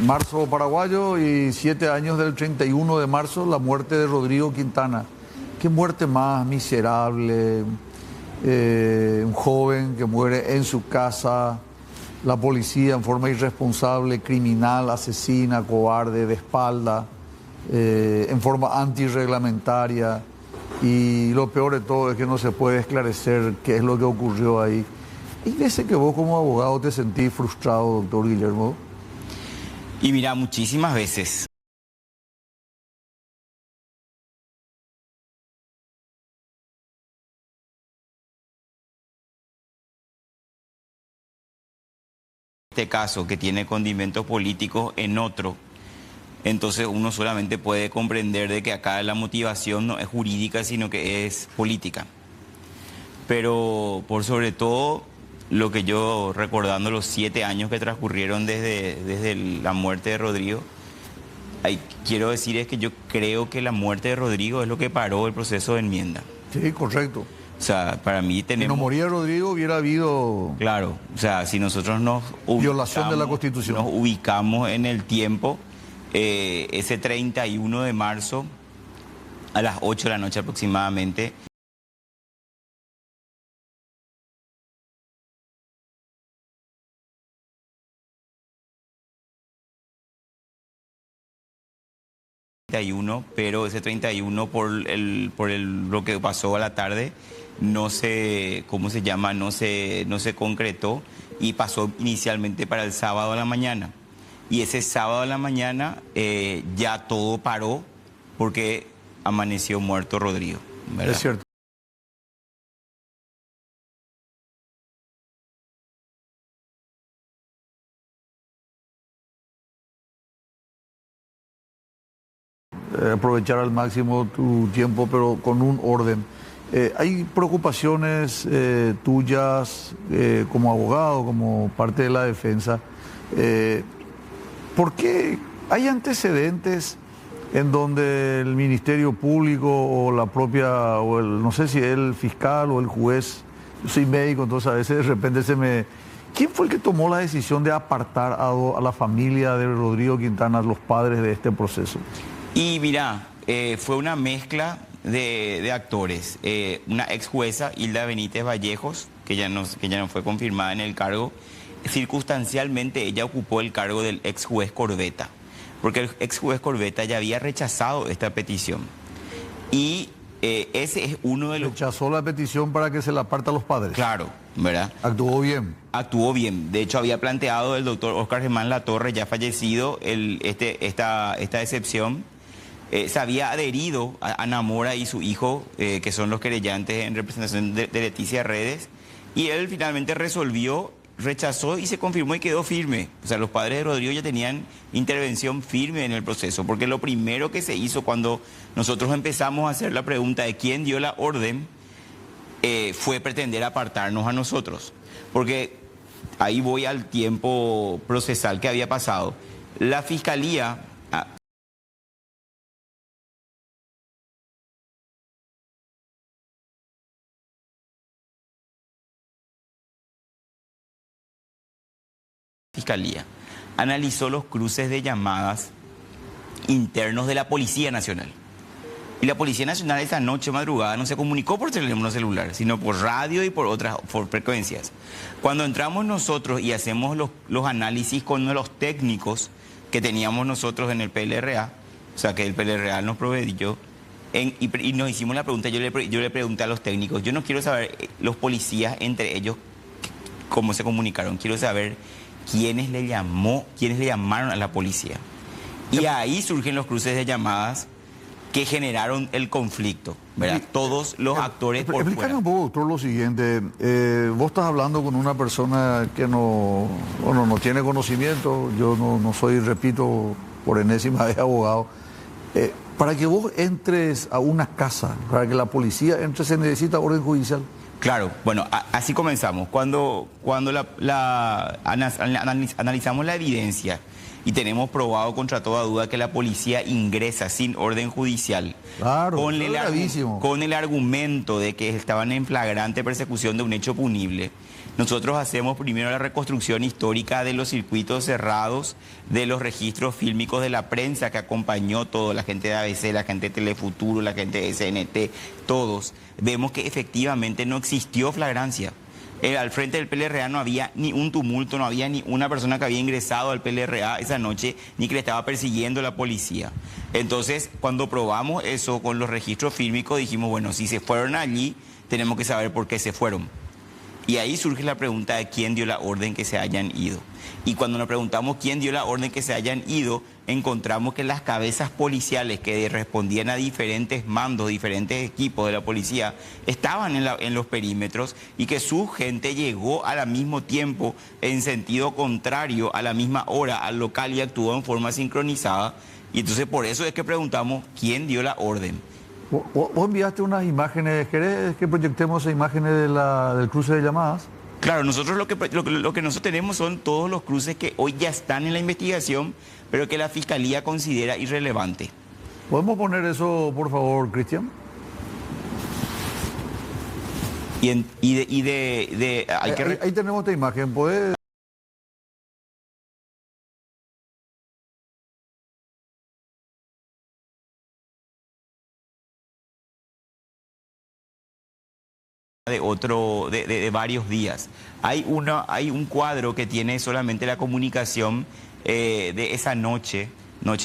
marzo paraguayo y 7 años del 31 de marzo, la muerte de Rodrigo Quintana. Qué muerte más miserable. Un joven que muere en su casa, la policía en forma irresponsable, criminal, asesina, cobarde, de espalda, en forma antirreglamentaria. Y lo peor de todo es que no se puede esclarecer qué es lo que ocurrió ahí. ¿Y veces que vos como abogado te sentís frustrado, doctor Guillermo? Y mira, muchísimas veces. Este caso que tiene condimentos políticos en otro. Entonces uno solamente puede comprender de que acá la motivación no es jurídica, sino que es política. Pero por sobre todo, lo que yo, recordando los 7 años que transcurrieron desde la muerte de Rodrigo, quiero decir es que yo creo que la muerte de Rodrigo es lo que paró el proceso de enmienda. Sí, correcto. O sea, para mí tenemos... Si no moría Rodrigo hubiera habido... Claro, o sea, si nosotros violación de la Constitución. Nos ubicamos en el tiempo... ese 31 de marzo a las 8 de la noche aproximadamente. Pero ese 31 por lo que pasó a la tarde no se, ¿cómo se llama? No se concretó y pasó inicialmente para el sábado a la mañana. Y ese sábado a la mañana ya todo paró porque amaneció muerto Rodrigo, ¿verdad? Es cierto. Aprovechar al máximo tu tiempo, pero con un orden. ¿Hay preocupaciones tuyas como abogado, como parte de la defensa? ¿Por qué hay antecedentes en donde el Ministerio Público o la propia, no sé si el fiscal o el juez, yo soy médico, entonces a veces de repente ¿quién fue el que tomó la decisión de apartar a la familia de Rodrigo Quintana, los padres de este proceso? Y mira, fue una mezcla de actores. Una ex jueza, Hilda Benítez Vallejos, que ya no fue confirmada en el cargo. Circunstancialmente ella ocupó el cargo del ex juez Corbeta, porque el ex juez Corbeta ya había rechazado esta petición. Y ese es uno de los... Rechazó la petición para que se la aparta a los padres. Claro, ¿verdad? Actuó bien. Actuó bien. De hecho, había planteado el doctor Oscar Germán Latorre, ya fallecido, esta excepción. Se había adherido a Ana Mora y su hijo, que son los querellantes en representación de Leticia Redes, y él finalmente rechazó y se confirmó y quedó firme. O sea, los padres de Rodrigo ya tenían intervención firme en el proceso, porque lo primero que se hizo cuando nosotros empezamos a hacer la pregunta de quién dio la orden, fue pretender apartarnos a nosotros. Porque ahí voy al tiempo procesal que había pasado. La Fiscalía... Fiscalía analizó los cruces de llamadas internos de la Policía Nacional. Y la Policía Nacional esa noche madrugada no se comunicó por teléfono celular, sino por radio y por otras frecuencias. Cuando entramos nosotros y hacemos los análisis con los técnicos que teníamos nosotros en el PLRA, o sea que el PLRA nos proveyó, y nos hicimos la pregunta, yo le pregunté a los técnicos, yo no quiero saber los policías entre ellos cómo se comunicaron, quiero saber quiénes le llamaron a la policía. Y ahí surgen los cruces de llamadas que generaron el conflicto, ¿verdad? Todos los actores por fuera. Explícame un poco, doctor, lo siguiente. Vos estás hablando con una persona que no tiene conocimiento. Yo no soy, repito, por enésima vez abogado. Para que vos entres a una casa, para que la policía entre, se necesita orden judicial. Claro, bueno, así comenzamos. Cuando analizamos la evidencia y tenemos probado contra toda duda que la policía ingresa sin orden judicial, claro, con el argumento de que estaban en flagrante persecución de un hecho punible, nosotros hacemos primero la reconstrucción histórica de los circuitos cerrados, de los registros fílmicos de la prensa que acompañó todo, la gente de ABC, la gente de Telefuturo, la gente de SNT, todos. Vemos que efectivamente no existió flagrancia. Al frente del PLRA no había ni un tumulto, no había ni una persona que había ingresado al PLRA esa noche, ni que le estaba persiguiendo la policía. Entonces, cuando probamos eso con los registros fílmicos, dijimos, bueno, si se fueron allí, tenemos que saber por qué se fueron. Y ahí surge la pregunta de quién dio la orden que se hayan ido. Y cuando nos preguntamos quién dio la orden que se hayan ido, encontramos que las cabezas policiales que respondían a diferentes mandos, diferentes equipos de la policía, estaban en los perímetros y que su gente llegó al mismo tiempo, en sentido contrario, a la misma hora al local y actuó en forma sincronizada. Y entonces por eso es que preguntamos quién dio la orden. Vos enviaste unas imágenes, ¿querés que proyectemos esas imágenes del cruce de llamadas? Claro, nosotros lo que nosotros tenemos son todos los cruces que hoy ya están en la investigación, pero que la Fiscalía considera irrelevante. ¿Podemos poner eso, por favor, Cristian? Ahí tenemos esta imagen, ¿podés? De varios días. Hay un cuadro que tiene solamente la comunicación de esa noche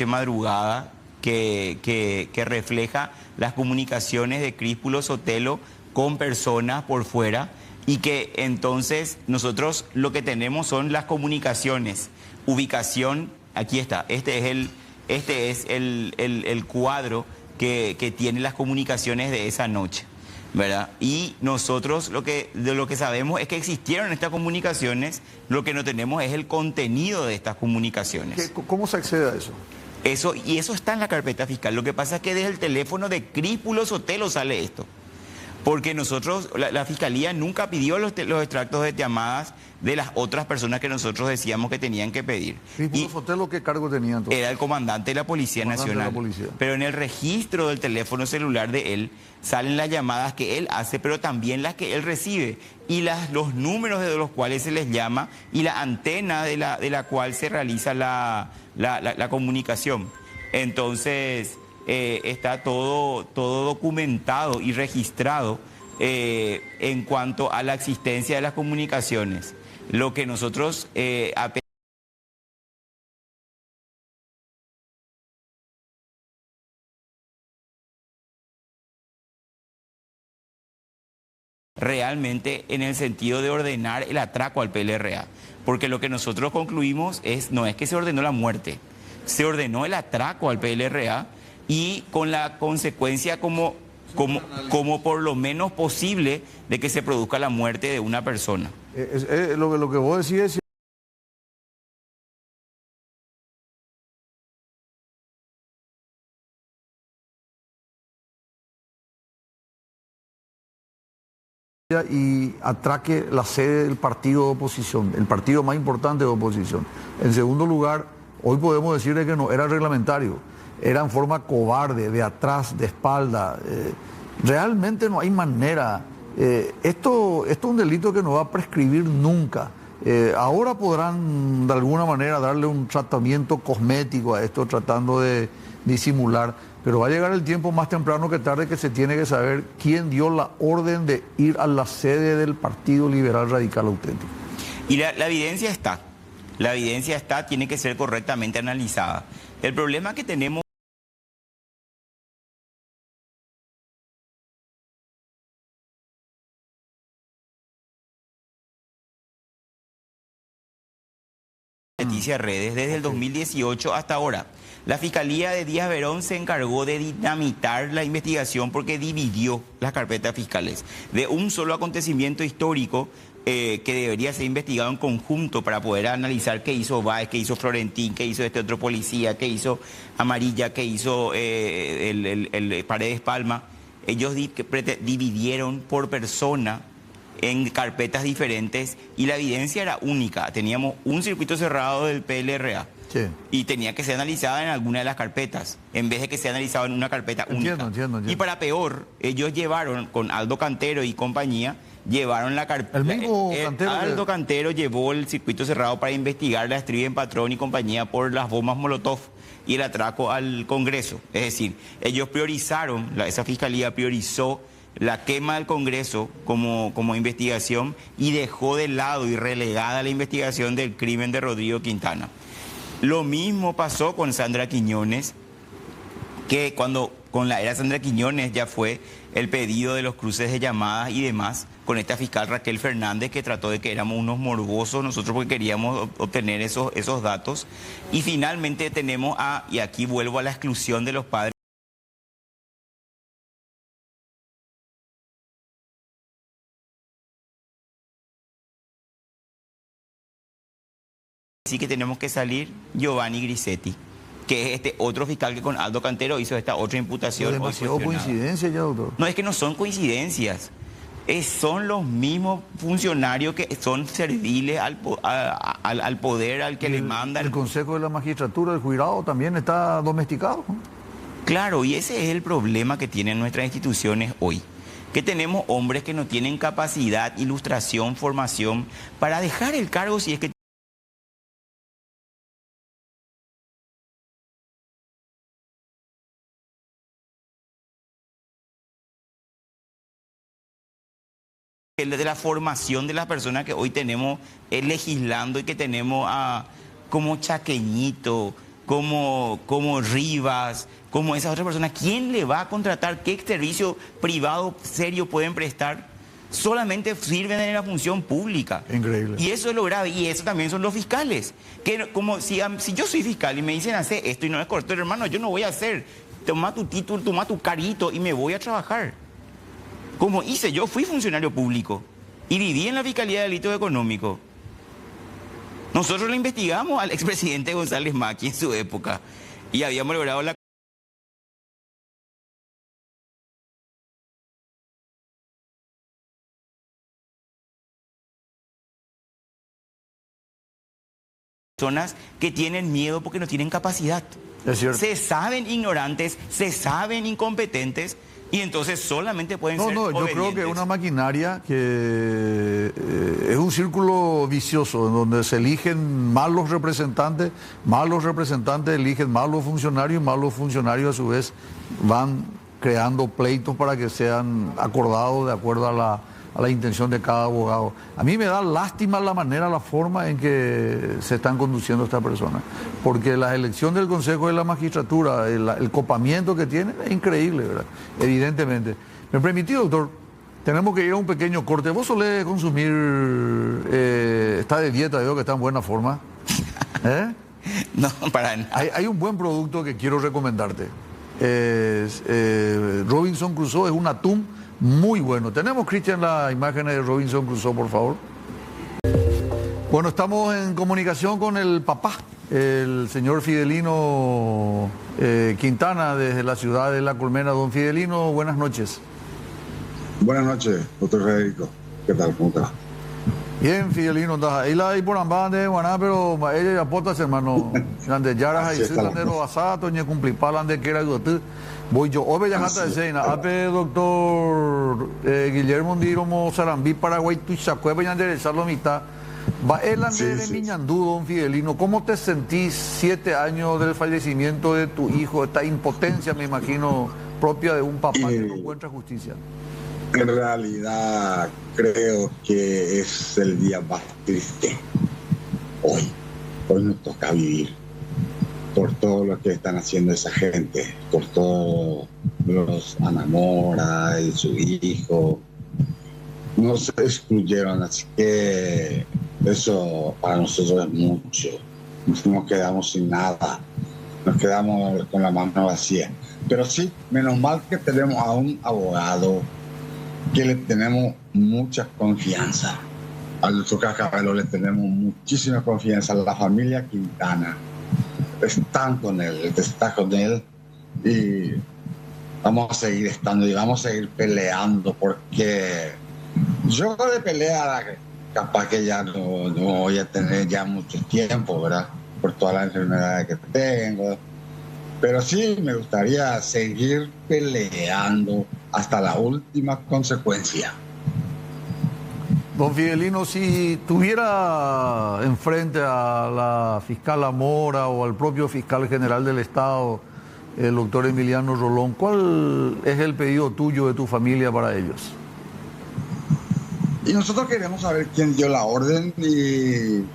madrugada, que refleja las comunicaciones de Críspulo Sotelo con personas por fuera, y que entonces nosotros lo que tenemos son las comunicaciones, ubicación, aquí está, este es el cuadro que tiene las comunicaciones de esa noche, ¿verdad? Y nosotros de lo que sabemos es que existieron estas comunicaciones, lo que no tenemos es el contenido de estas comunicaciones. ¿Cómo se accede a eso? Eso está en la carpeta fiscal. Lo que pasa es que desde el teléfono de Críspulo Sotelo sale esto. Porque nosotros, la Fiscalía nunca pidió los extractos de llamadas de las otras personas que nosotros decíamos que tenían que pedir. ¿Críspulo Sotelo qué cargo tenía entonces? Era el comandante de la Policía Nacional. Pero en el registro del teléfono celular de él salen las llamadas que él hace, pero también las que él recibe, y los números de los cuales se les llama, y la antena de la cual se realiza la comunicación. Entonces está todo documentado y registrado en cuanto a la existencia de las comunicaciones. Lo que nosotros realmente en el sentido de ordenar el atraco al PLRA, porque lo que nosotros concluimos no es que se ordenó la muerte, se ordenó el atraco al PLRA, y con la consecuencia como por lo menos posible de que se produzca la muerte de una persona. Lo que vos decís es... y atraque la sede del partido de oposición, el partido más importante de oposición. En segundo lugar, hoy podemos decir de que no era reglamentario, era en forma cobarde, de atrás, de espalda. Realmente no hay manera. Esto es un delito que no va a prescribir nunca. Ahora podrán de alguna manera darle un tratamiento cosmético a esto, tratando de disimular, pero va a llegar el tiempo más temprano que tarde que se tiene que saber quién dio la orden de ir a la sede del Partido Liberal Radical Auténtico. Y la evidencia está. La evidencia está, tiene que ser correctamente analizada. El problema que tenemos Leticia Redes, desde el 2018 hasta ahora. La Fiscalía de Díaz Verón se encargó de dinamitar la investigación porque dividió las carpetas fiscales. De un solo acontecimiento histórico que debería ser investigado en conjunto para poder analizar qué hizo Báez, qué hizo Florentín, qué hizo este otro policía, qué hizo Amarilla, qué hizo el Paredes Palma. Ellos dividieron por persona en carpetas diferentes y la evidencia era única. Teníamos un circuito cerrado del PLRA. Sí. Y tenía que ser analizada en alguna de las carpetas, en vez de que sea analizado en una carpeta única. Entiendo. Y para peor, ellos llevaron, con Aldo Cantero y compañía, llevaron la carpeta. El mismo Cantero. Aldo Cantero llevó el circuito cerrado para investigar la Striven Patrón y compañía por las bombas Molotov y el atraco al Congreso. Es decir, ellos priorizaron, esa fiscalía priorizó la quema del Congreso como investigación y dejó de lado y relegada la investigación del crimen de Rodrigo Quintana. Lo mismo pasó con Sandra Quiñones, que cuando con la era Sandra Quiñones ya fue el pedido de los cruces de llamadas y demás, con esta fiscal Raquel Fernández, que trató de que éramos unos morbosos nosotros porque queríamos obtener esos datos. Y finalmente tenemos y aquí vuelvo a la exclusión de los padres. Sí que tenemos que salir Giovanni Grisetti, que es este otro fiscal que con Aldo Cantero hizo esta otra imputación. Es demasiado coincidencia ya, doctor. No, es que no son coincidencias. Son los mismos funcionarios que son serviles al poder, al que le mandan. El Consejo de la Magistratura, el jurado también está domesticado, ¿no? Claro, y ese es el problema que tienen nuestras instituciones hoy. Que tenemos hombres que no tienen capacidad, ilustración, formación para dejar el cargo si es que de la formación de las personas que hoy tenemos legislando y que tenemos como Chaqueñito, como Rivas, como esas otras personas. ¿Quién le va a contratar? ¿Qué servicio privado serio pueden prestar? Solamente sirven en la función pública. Increíble. Y eso es lo grave. Y eso también son los fiscales. Que como si yo soy fiscal y me dicen hacer esto y no es correcto, hermano, yo no voy a hacer. Toma tu título, toma tu carito y me voy a trabajar. Como hice, yo fui funcionario público y viví en la Fiscalía de Delitos Económicos. Nosotros le investigamos al expresidente González Macchi en su época y habíamos logrado la personas que tienen miedo porque no tienen capacidad. Es cierto. Se saben ignorantes, se saben incompetentes. Y entonces solamente pueden ser yo obedientes. creo que es una maquinaria que es un círculo vicioso en donde se eligen malos representantes eligen malos funcionarios y malos funcionarios a su vez van creando pleitos para que sean acordados de acuerdo a la intención de cada abogado. A mí me da lástima la forma en que se están conduciendo estas personas, porque la elección del Consejo de la Magistratura, el copamiento que tiene es increíble, ¿verdad? Evidentemente. ¿Me permití, doctor? Tenemos que ir a un pequeño corte. ¿Vos solés consumir, está de dieta, veo que está en buena forma? No, para nada. Hay un buen producto que quiero recomendarte. Robinson Crusoe, es un atún muy bueno. Tenemos, Cristian, la imagen de Robinson Crusoe, por favor. Bueno, estamos en comunicación con el papá, el señor Fidelino Quintana, desde la ciudad de La Colmena. Don Fidelino, buenas noches. Buenas noches, doctor Federico. ¿Qué tal? ¿Cómo te va? Bien, Fidelino, ahí la hay por ambas de Guaná, pero ella ya potas, hermano. Donde yaras ahí, se dan de los asatos, ni cumplipalan de que era yo. Voy yo, ove ya hasta de cena. Ape, doctor Guillermo Ndiromo Sarambí, Paraguay, Tuichacueva, y enderezarlo a mitad. Va el ande de Miñandú, don Fidelino. ¿Cómo te sentís 7 años del fallecimiento de tu hijo? Esta impotencia, me imagino, propia de un papá que no encuentra justicia. En realidad creo que es el día más triste. Hoy nos toca vivir por todo lo que están haciendo esa gente, por todos los Ana Mora y su hijo. Nos excluyeron, así que eso para nosotros es mucho. Nos quedamos sin nada, nos quedamos con la mano vacía. Pero sí, menos mal que tenemos a un abogado que le tenemos mucha confianza. Al doctor Cascabelo le tenemos muchísima confianza. La familia Quintana están con él, está con él, y vamos a seguir estando y vamos a seguir peleando, porque yo de pelea capaz que ya no voy a tener ya mucho tiempo, ¿verdad? Por todas las enfermedades que tengo. Pero sí me gustaría seguir peleando hasta la última consecuencia. Don Fidelino, si tuviera enfrente a la fiscal Amora o al propio fiscal general del Estado, el doctor Emiliano Rolón, ¿cuál es el pedido tuyo de tu familia para ellos? Y nosotros queremos saber quién dio la orden y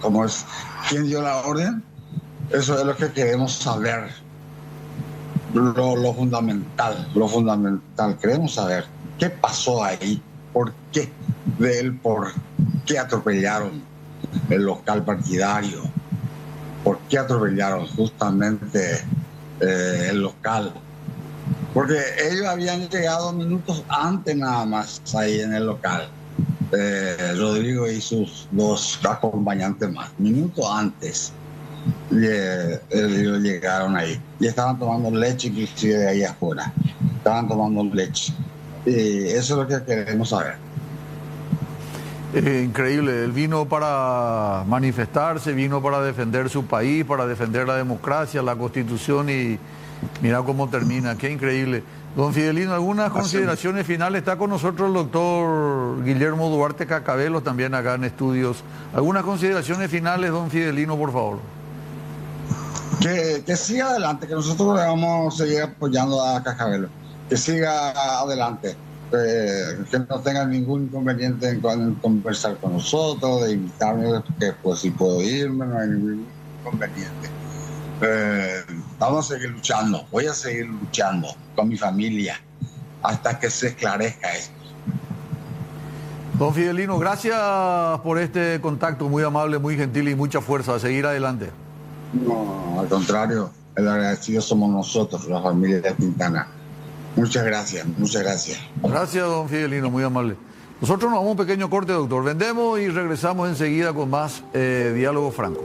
cómo es, quién dio la orden. Eso es lo que queremos saber. Lo fundamental. Queremos saber qué pasó ahí, por qué atropellaron el local partidario, por qué atropellaron justamente el local. Porque ellos habían llegado minutos antes nada más ahí en el local. Rodrigo y sus 2 acompañantes más, minutos antes. Ellos llegaron ahí y estaban tomando leche, inclusive de ahí afuera. Estaban tomando leche. Y eso es lo que queremos saber. Increíble, él vino para manifestarse, vino para defender su país, para defender la democracia, la Constitución, y mira cómo termina, qué increíble. Don Fidelino, algunas consideraciones finales. Está con nosotros el doctor Guillermo Duarte Cascabelo, también acá en estudios. Algunas consideraciones finales, don Fidelino, por favor. Que siga adelante, que nosotros le vamos a seguir apoyando a Cascabelo. Que siga adelante, que no tenga ningún inconveniente en conversar con nosotros, de invitarme, que pues si puedo irme, no hay ningún inconveniente. Vamos a seguir luchando, voy a seguir luchando con mi familia hasta que se esclarezca esto. Don Fidelino, gracias por este contacto, muy amable, muy gentil y mucha fuerza. A seguir adelante. No, al contrario, el agradecido somos nosotros, la familia de Quintana. Muchas gracias, muchas gracias. Gracias, don Fidelino, muy amable. Nosotros nos vamos a un pequeño corte, doctor. Vendemos y regresamos enseguida con más diálogo franco.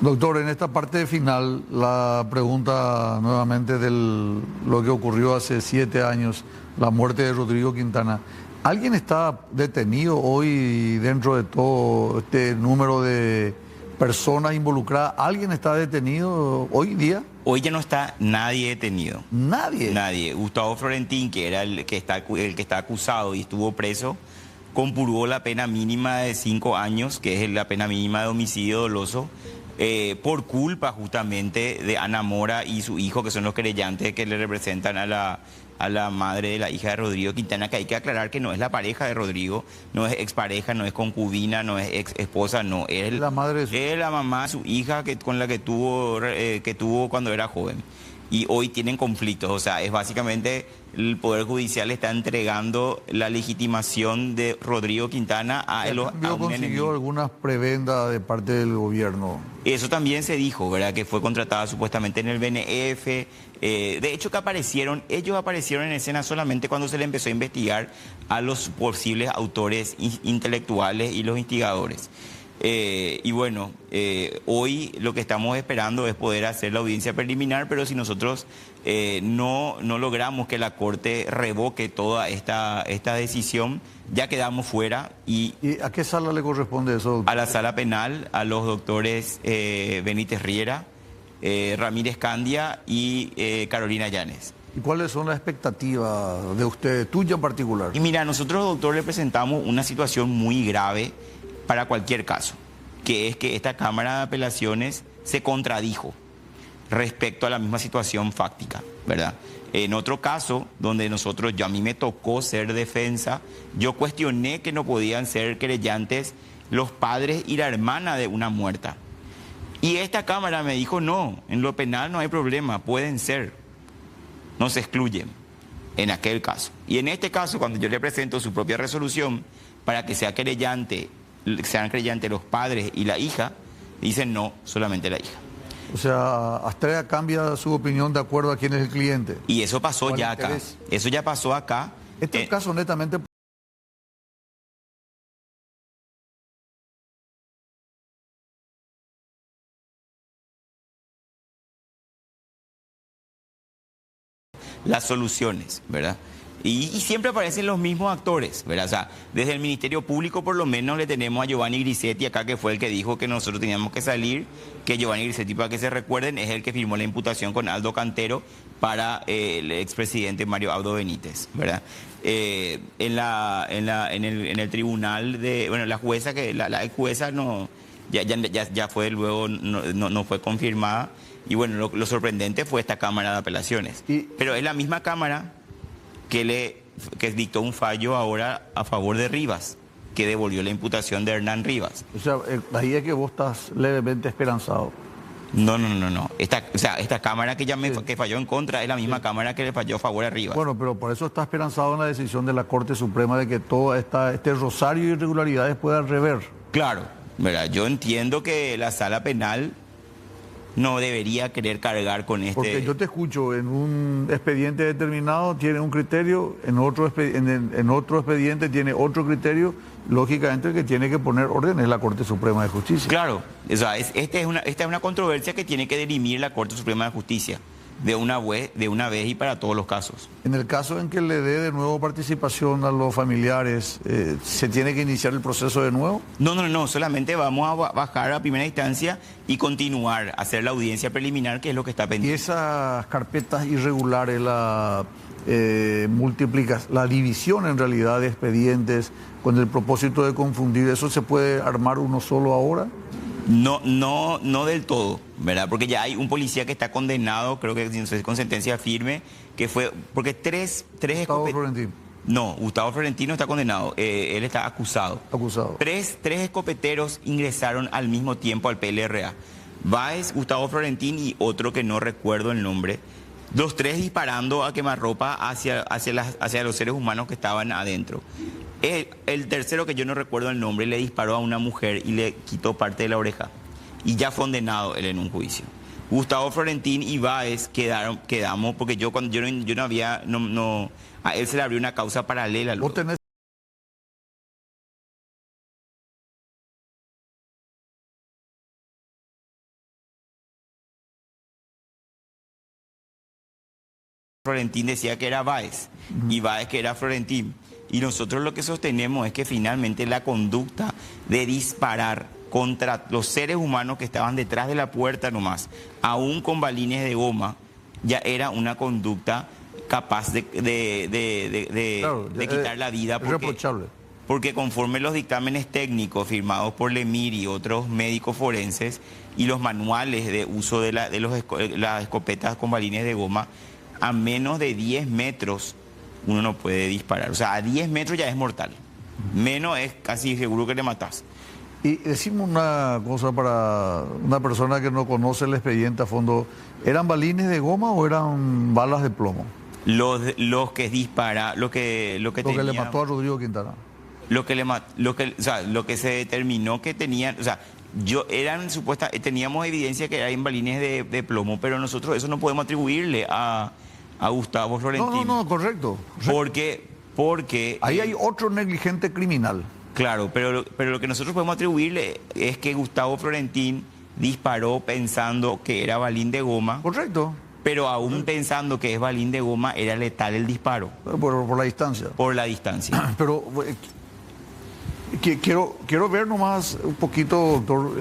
Doctor, en esta parte final, la pregunta nuevamente de lo que ocurrió hace 7 años, la muerte de Rodrigo Quintana. ¿Alguien está detenido hoy dentro de todo este número de personas involucradas? ¿Alguien está detenido hoy día? Hoy ya no está nadie detenido. ¿Nadie? Nadie. Gustavo Florentín, que era el que está acusado y estuvo preso, compurgó la pena mínima de 5 años, que es la pena mínima de homicidio doloso, por culpa justamente de Ana Mora y su hijo, que son los querellantes que le representan a la madre de la hija de Rodrigo Quintana, que hay que aclarar que no es la pareja de Rodrigo, no es expareja, no es concubina, no es ex esposa, no, es la madre es la mamá de su hija con la que tuvo cuando era joven. Y hoy tienen conflictos, o sea, es básicamente el Poder Judicial está entregando la legitimación de Rodrigo Quintana a un consiguió enemigo. Algunas prebendas de parte del gobierno. Eso también se dijo, ¿verdad? Que fue contratada supuestamente en el BNF. De hecho, ellos aparecieron en escena solamente cuando se le empezó a investigar a los posibles autores intelectuales y los instigadores. Y bueno, hoy lo que estamos esperando es poder hacer la audiencia preliminar, pero si nosotros no logramos que la Corte revoque toda esta decisión, ya quedamos fuera. ¿Y a qué sala le corresponde eso, doctor? A la sala penal, a los doctores Benítez Riera, Ramírez Candia y Carolina Llanes. ¿Y cuáles son las expectativas de usted, tuya en particular? Y mira, nosotros, doctor, le presentamos una situación muy grave para cualquier caso, que es que esta Cámara de Apelaciones se contradijo respecto a la misma situación fáctica, ¿verdad? En otro caso, donde a mí me tocó ser defensa, yo cuestioné que no podían ser querellantes los padres y la hermana de una muerta. Y esta Cámara me dijo, no, en lo penal no hay problema, pueden ser, no se excluyen en aquel caso. Y en este caso, cuando yo le presento su propia resolución para que sean creyentes los padres y la hija, dicen no, solamente la hija. O sea, Astrea cambia su opinión de acuerdo a quién es el cliente. Y eso pasó ya acá. Eso ya pasó acá. Este es un caso netamente... Las soluciones, ¿verdad? Y siempre aparecen los mismos actores, ¿verdad? O sea, desde el Ministerio Público por lo menos le tenemos a Giovanni Grisetti acá, que fue el que dijo que nosotros teníamos que salir, que Giovanni Grisetti, para que se recuerden, es el que firmó la imputación con Aldo Cantero para el expresidente Mario Abdo Benítez, ¿verdad? En el tribunal de, bueno, la jueza, que la ex jueza no, ya fue luego, no fue confirmada. Y bueno, lo sorprendente fue esta Cámara de Apelaciones. Pero es la misma Cámara que dictó un fallo ahora a favor de Rivas, que devolvió la imputación de Hernán Rivas. O sea, ahí es que vos estás levemente esperanzado. No. Esta Cámara que falló en contra es la misma Cámara que le falló a favor a Rivas. Bueno, pero por eso está esperanzado en la decisión de la Corte Suprema de que todo este rosario de irregularidades pueda rever. Claro, ¿verdad? Yo entiendo que la Sala Penal no debería querer cargar con este... Porque yo te escucho, en un expediente determinado tiene un criterio, en otro expediente tiene otro criterio, lógicamente el que tiene que poner orden es la Corte Suprema de Justicia. Claro, o sea, esta es una controversia que tiene que dirimir la Corte Suprema de Justicia de una vez y para todos los casos. En el caso en que le dé de nuevo participación a los familiares, ¿se tiene que iniciar el proceso de nuevo? No, solamente vamos a bajar a primera instancia y continuar, hacer la audiencia preliminar, que es lo que está pendiente. Y esas carpetas irregulares, la división en realidad de expedientes con el propósito de confundir, ¿eso se puede armar uno solo ahora? No del todo, ¿verdad? Porque ya hay un policía que está condenado, creo que con sentencia firme, que fue, porque tres Gustavo Florentino. No, Gustavo Florentino está condenado, él está acusado. Tres escopeteros ingresaron al mismo tiempo al PLRA. Báez, Gustavo Florentino y otro que no recuerdo el nombre. Los tres disparando a quemarropa hacia los seres humanos que estaban adentro. El tercero, que yo no recuerdo el nombre, le disparó a una mujer y le quitó parte de la oreja. Y ya fue condenado él en un juicio. Gustavo Florentino y Báez quedamos, porque yo no había, a él se le abrió una causa paralela. ¿Vos tenés Florentín decía que era Báez y Báez que era Florentín. Y nosotros lo que sostenemos es que finalmente la conducta de disparar contra los seres humanos que estaban detrás de la puerta nomás, aún con balines de goma, ya era una conducta capaz de quitar la vida. Es reprochable. Porque conforme los dictámenes técnicos firmados por Lemir y otros médicos forenses y los manuales de uso de las escopetas con balines de goma, a menos de 10 metros uno no puede disparar. O sea, a 10 metros ya es mortal. Menos es casi seguro que le matás. Y decimos una cosa para una persona que no conoce el expediente a fondo. ¿Eran balines de goma o eran balas de plomo? Los que dispara, lo que le mató a Rodrigo Quintana. Lo que se determinó que tenían, o sea, teníamos evidencia que eran balines de plomo, pero nosotros eso no podemos atribuirle a Gustavo Florentino. No, correcto. Porque ahí hay otro negligente criminal. Claro, pero lo que nosotros podemos atribuirle es que Gustavo Florentín disparó pensando que era balín de goma, Correcto, pero aún pensando que es balín de goma, era letal el disparo, por la distancia. por la distancia. Pero quiero ver nomás un poquito, doctor,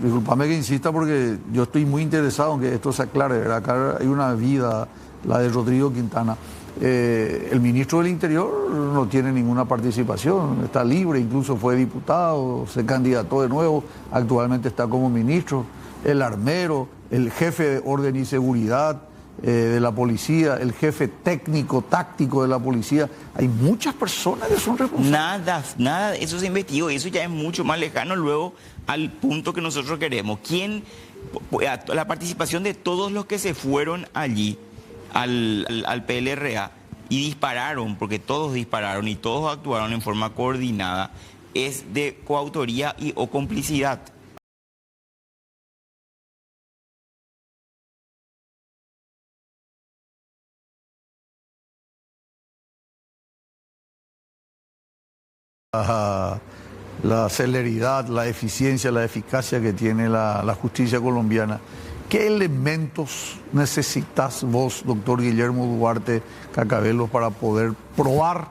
discúlpame que insista porque yo estoy muy interesado en que esto se aclare, ¿verdad? Acá hay una vida, la de Rodrigo Quintana. El ministro del Interior no tiene ninguna participación, está libre, incluso fue diputado, se candidató de nuevo, actualmente está como ministro. El armero, el jefe de orden y seguridad de la policía, el jefe técnico, táctico de la policía, hay muchas personas que son responsables. Nada, eso se investigó y eso ya es mucho más lejano luego al punto que nosotros queremos. La participación de todos los que se fueron allí al PLRA y dispararon, porque todos dispararon y todos actuaron en forma coordinada, es de coautoría o complicidad. La celeridad, la eficiencia, la eficacia que tiene la justicia colombiana. ¿Qué elementos necesitas vos, doctor Guillermo Duarte Cacabelos, para poder probar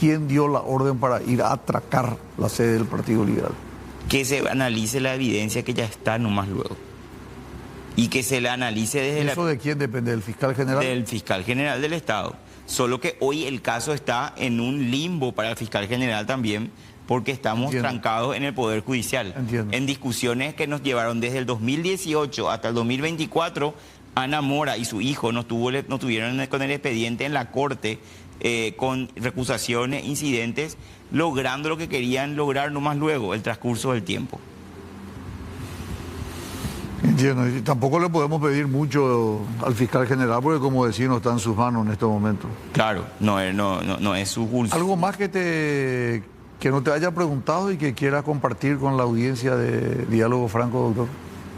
quién dio la orden para ir a atracar la sede del Partido Liberal? Que se analice la evidencia que ya está nomás luego. Y que se la analice desde ¿Eso de quién depende? ¿Del fiscal general? Del fiscal general del Estado. Solo que hoy el caso está en un limbo para el fiscal general también, porque estamos trancados en el Poder Judicial. En discusiones que nos llevaron desde el 2018 hasta el 2024, Ana Mora y su hijo nos tuvieron con el expediente en la Corte, con recusaciones, incidentes, logrando lo que querían lograr nomás luego, el transcurso del tiempo. Entiendo, y tampoco le podemos pedir mucho al fiscal general porque, como decía, no está en sus manos en este momento. Claro, no es su pulso. ¿Algo más que no te haya preguntado y que quieras compartir con la audiencia de Diálogo Franco, doctor?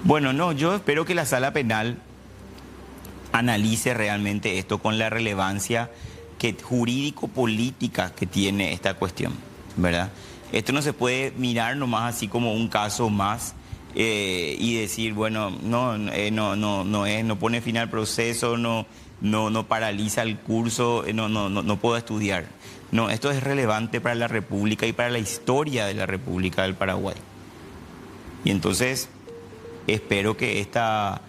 Bueno, no, yo espero que la Sala Penal analice realmente esto con la relevancia jurídico-política que tiene esta cuestión, ¿verdad? Esto no se puede mirar nomás así como un caso más y decir, bueno, no pone fin al proceso, no paraliza el curso, no puedo estudiar. No, esto es relevante para la República y para la historia de la República del Paraguay. Y entonces espero que esta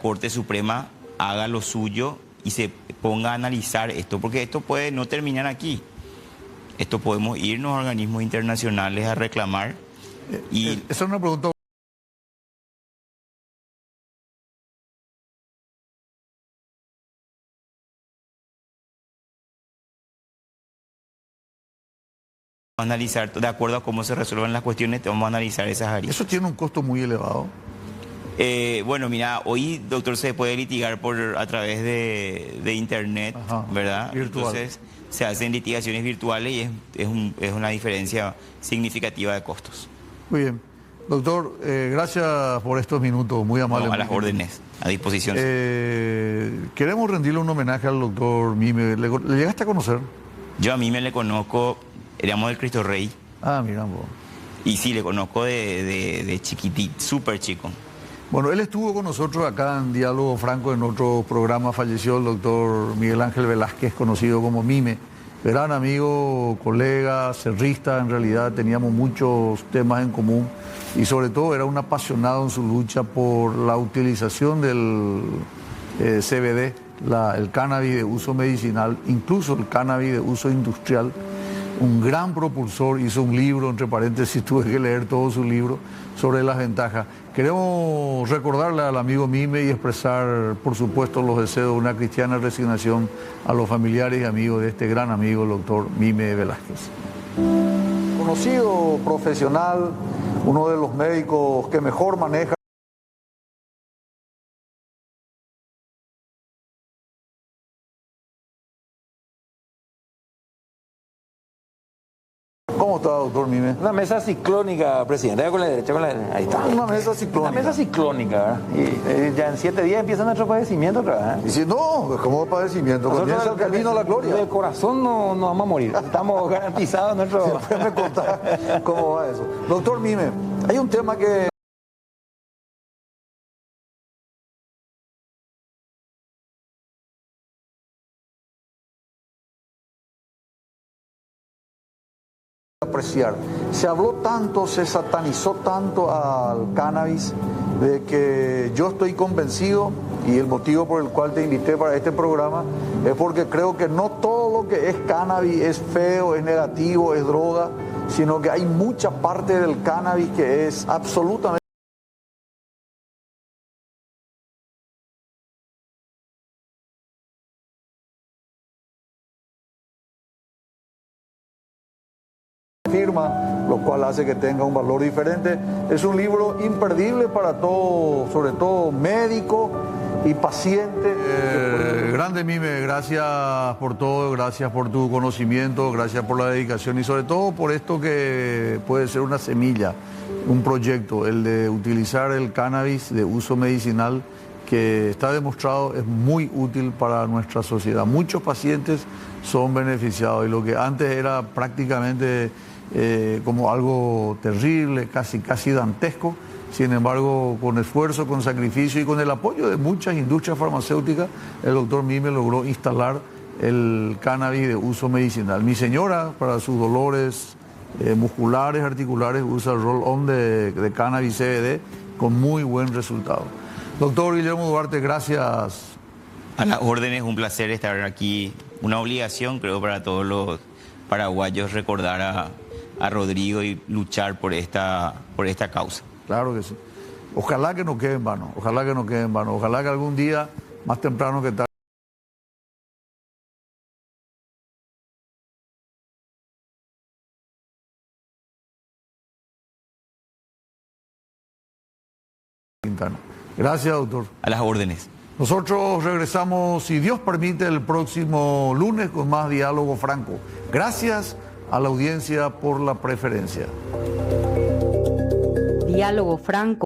Corte Suprema haga lo suyo y se ponga a analizar esto, porque esto puede no terminar aquí. Esto podemos irnos a organismos internacionales a reclamar. Esa es una pregunta. Analizar, de acuerdo a cómo se resuelven las cuestiones, vamos a analizar esas áreas. ¿Eso tiene un costo muy elevado? Bueno, mira, hoy, doctor, se puede litigar a través de internet, ¿verdad? Virtual. Entonces, se hacen litigaciones virtuales y es una diferencia significativa de costos. Muy bien. Doctor, gracias por estos minutos, muy amables. A las órdenes, a disposición. Queremos rendirle un homenaje al doctor Mime. ¿Le llegaste a conocer? Yo a Mime le conozco, éramos del Cristo Rey. Ah, mira vos. Y sí, le conozco de chiquitito, súper chico. Bueno, él estuvo con nosotros acá en Diálogo Franco, en otro programa. Falleció el doctor Miguel Ángel Velázquez, conocido como Mime. Gran amigo, colega, cerrista, en realidad teníamos muchos temas en común y sobre todo era un apasionado en su lucha por la utilización del CBD, el cannabis de uso medicinal, incluso el cannabis de uso industrial. Un gran propulsor, hizo un libro, entre paréntesis, tuve que leer todo su libro sobre las ventajas. Queremos recordarle al amigo Mime y expresar, por supuesto, los deseos de una cristiana resignación a los familiares y amigos de este gran amigo, el doctor Mime Velázquez. Conocido, profesional, uno de los médicos que mejor maneja ¿Cómo está, doctor Mime? Una mesa ciclónica, presidente, con la derecha, ahí está. Una mesa ciclónica. Una mesa ciclónica, ¿verdad? Y ya en 7 días empieza nuestro padecimiento otra vez. Y si no, ¿cómo padecimiento? Comienza el camino a la gloria. De corazón no vamos a morir. Estamos garantizados en nuestro... Después me contás cómo va eso. Doctor Mime, hay un tema que... apreciar. Se habló tanto, se satanizó tanto al cannabis, de que yo estoy convencido, y el motivo por el cual te invité para este programa es porque creo que no todo lo que es cannabis es feo, es negativo, es droga, sino que hay mucha parte del cannabis que es absolutamente firma, lo cual hace que tenga un valor diferente. Es un libro imperdible para todo, sobre todo médico y paciente. Grande Mime, gracias por todo, gracias por tu conocimiento, gracias por la dedicación y sobre todo por esto que puede ser una semilla, un proyecto, el de utilizar el cannabis de uso medicinal, que está demostrado es muy útil para nuestra sociedad. Muchos pacientes son beneficiados y lo que antes era prácticamente como algo terrible, casi dantesco, sin embargo, con esfuerzo, con sacrificio y con el apoyo de muchas industrias farmacéuticas, el doctor Mime logró instalar el cannabis de uso medicinal. Mi señora, para sus dolores musculares, articulares, usa el roll-on de cannabis CBD con muy buen resultado. Doctor Guillermo Duarte, gracias. A las órdenes, un placer estar aquí. Una obligación, creo, para todos los paraguayos recordar a Rodrigo y luchar por esta causa. Claro que sí. Ojalá que no quede en vano, ojalá que no quede en vano, ojalá que algún día, más temprano que tarde, Quintana. Gracias, doctor. A las órdenes. Nosotros regresamos, si Dios permite, el próximo lunes con más Diálogo Franco. Gracias a la audiencia por la preferencia. Diálogo Franco.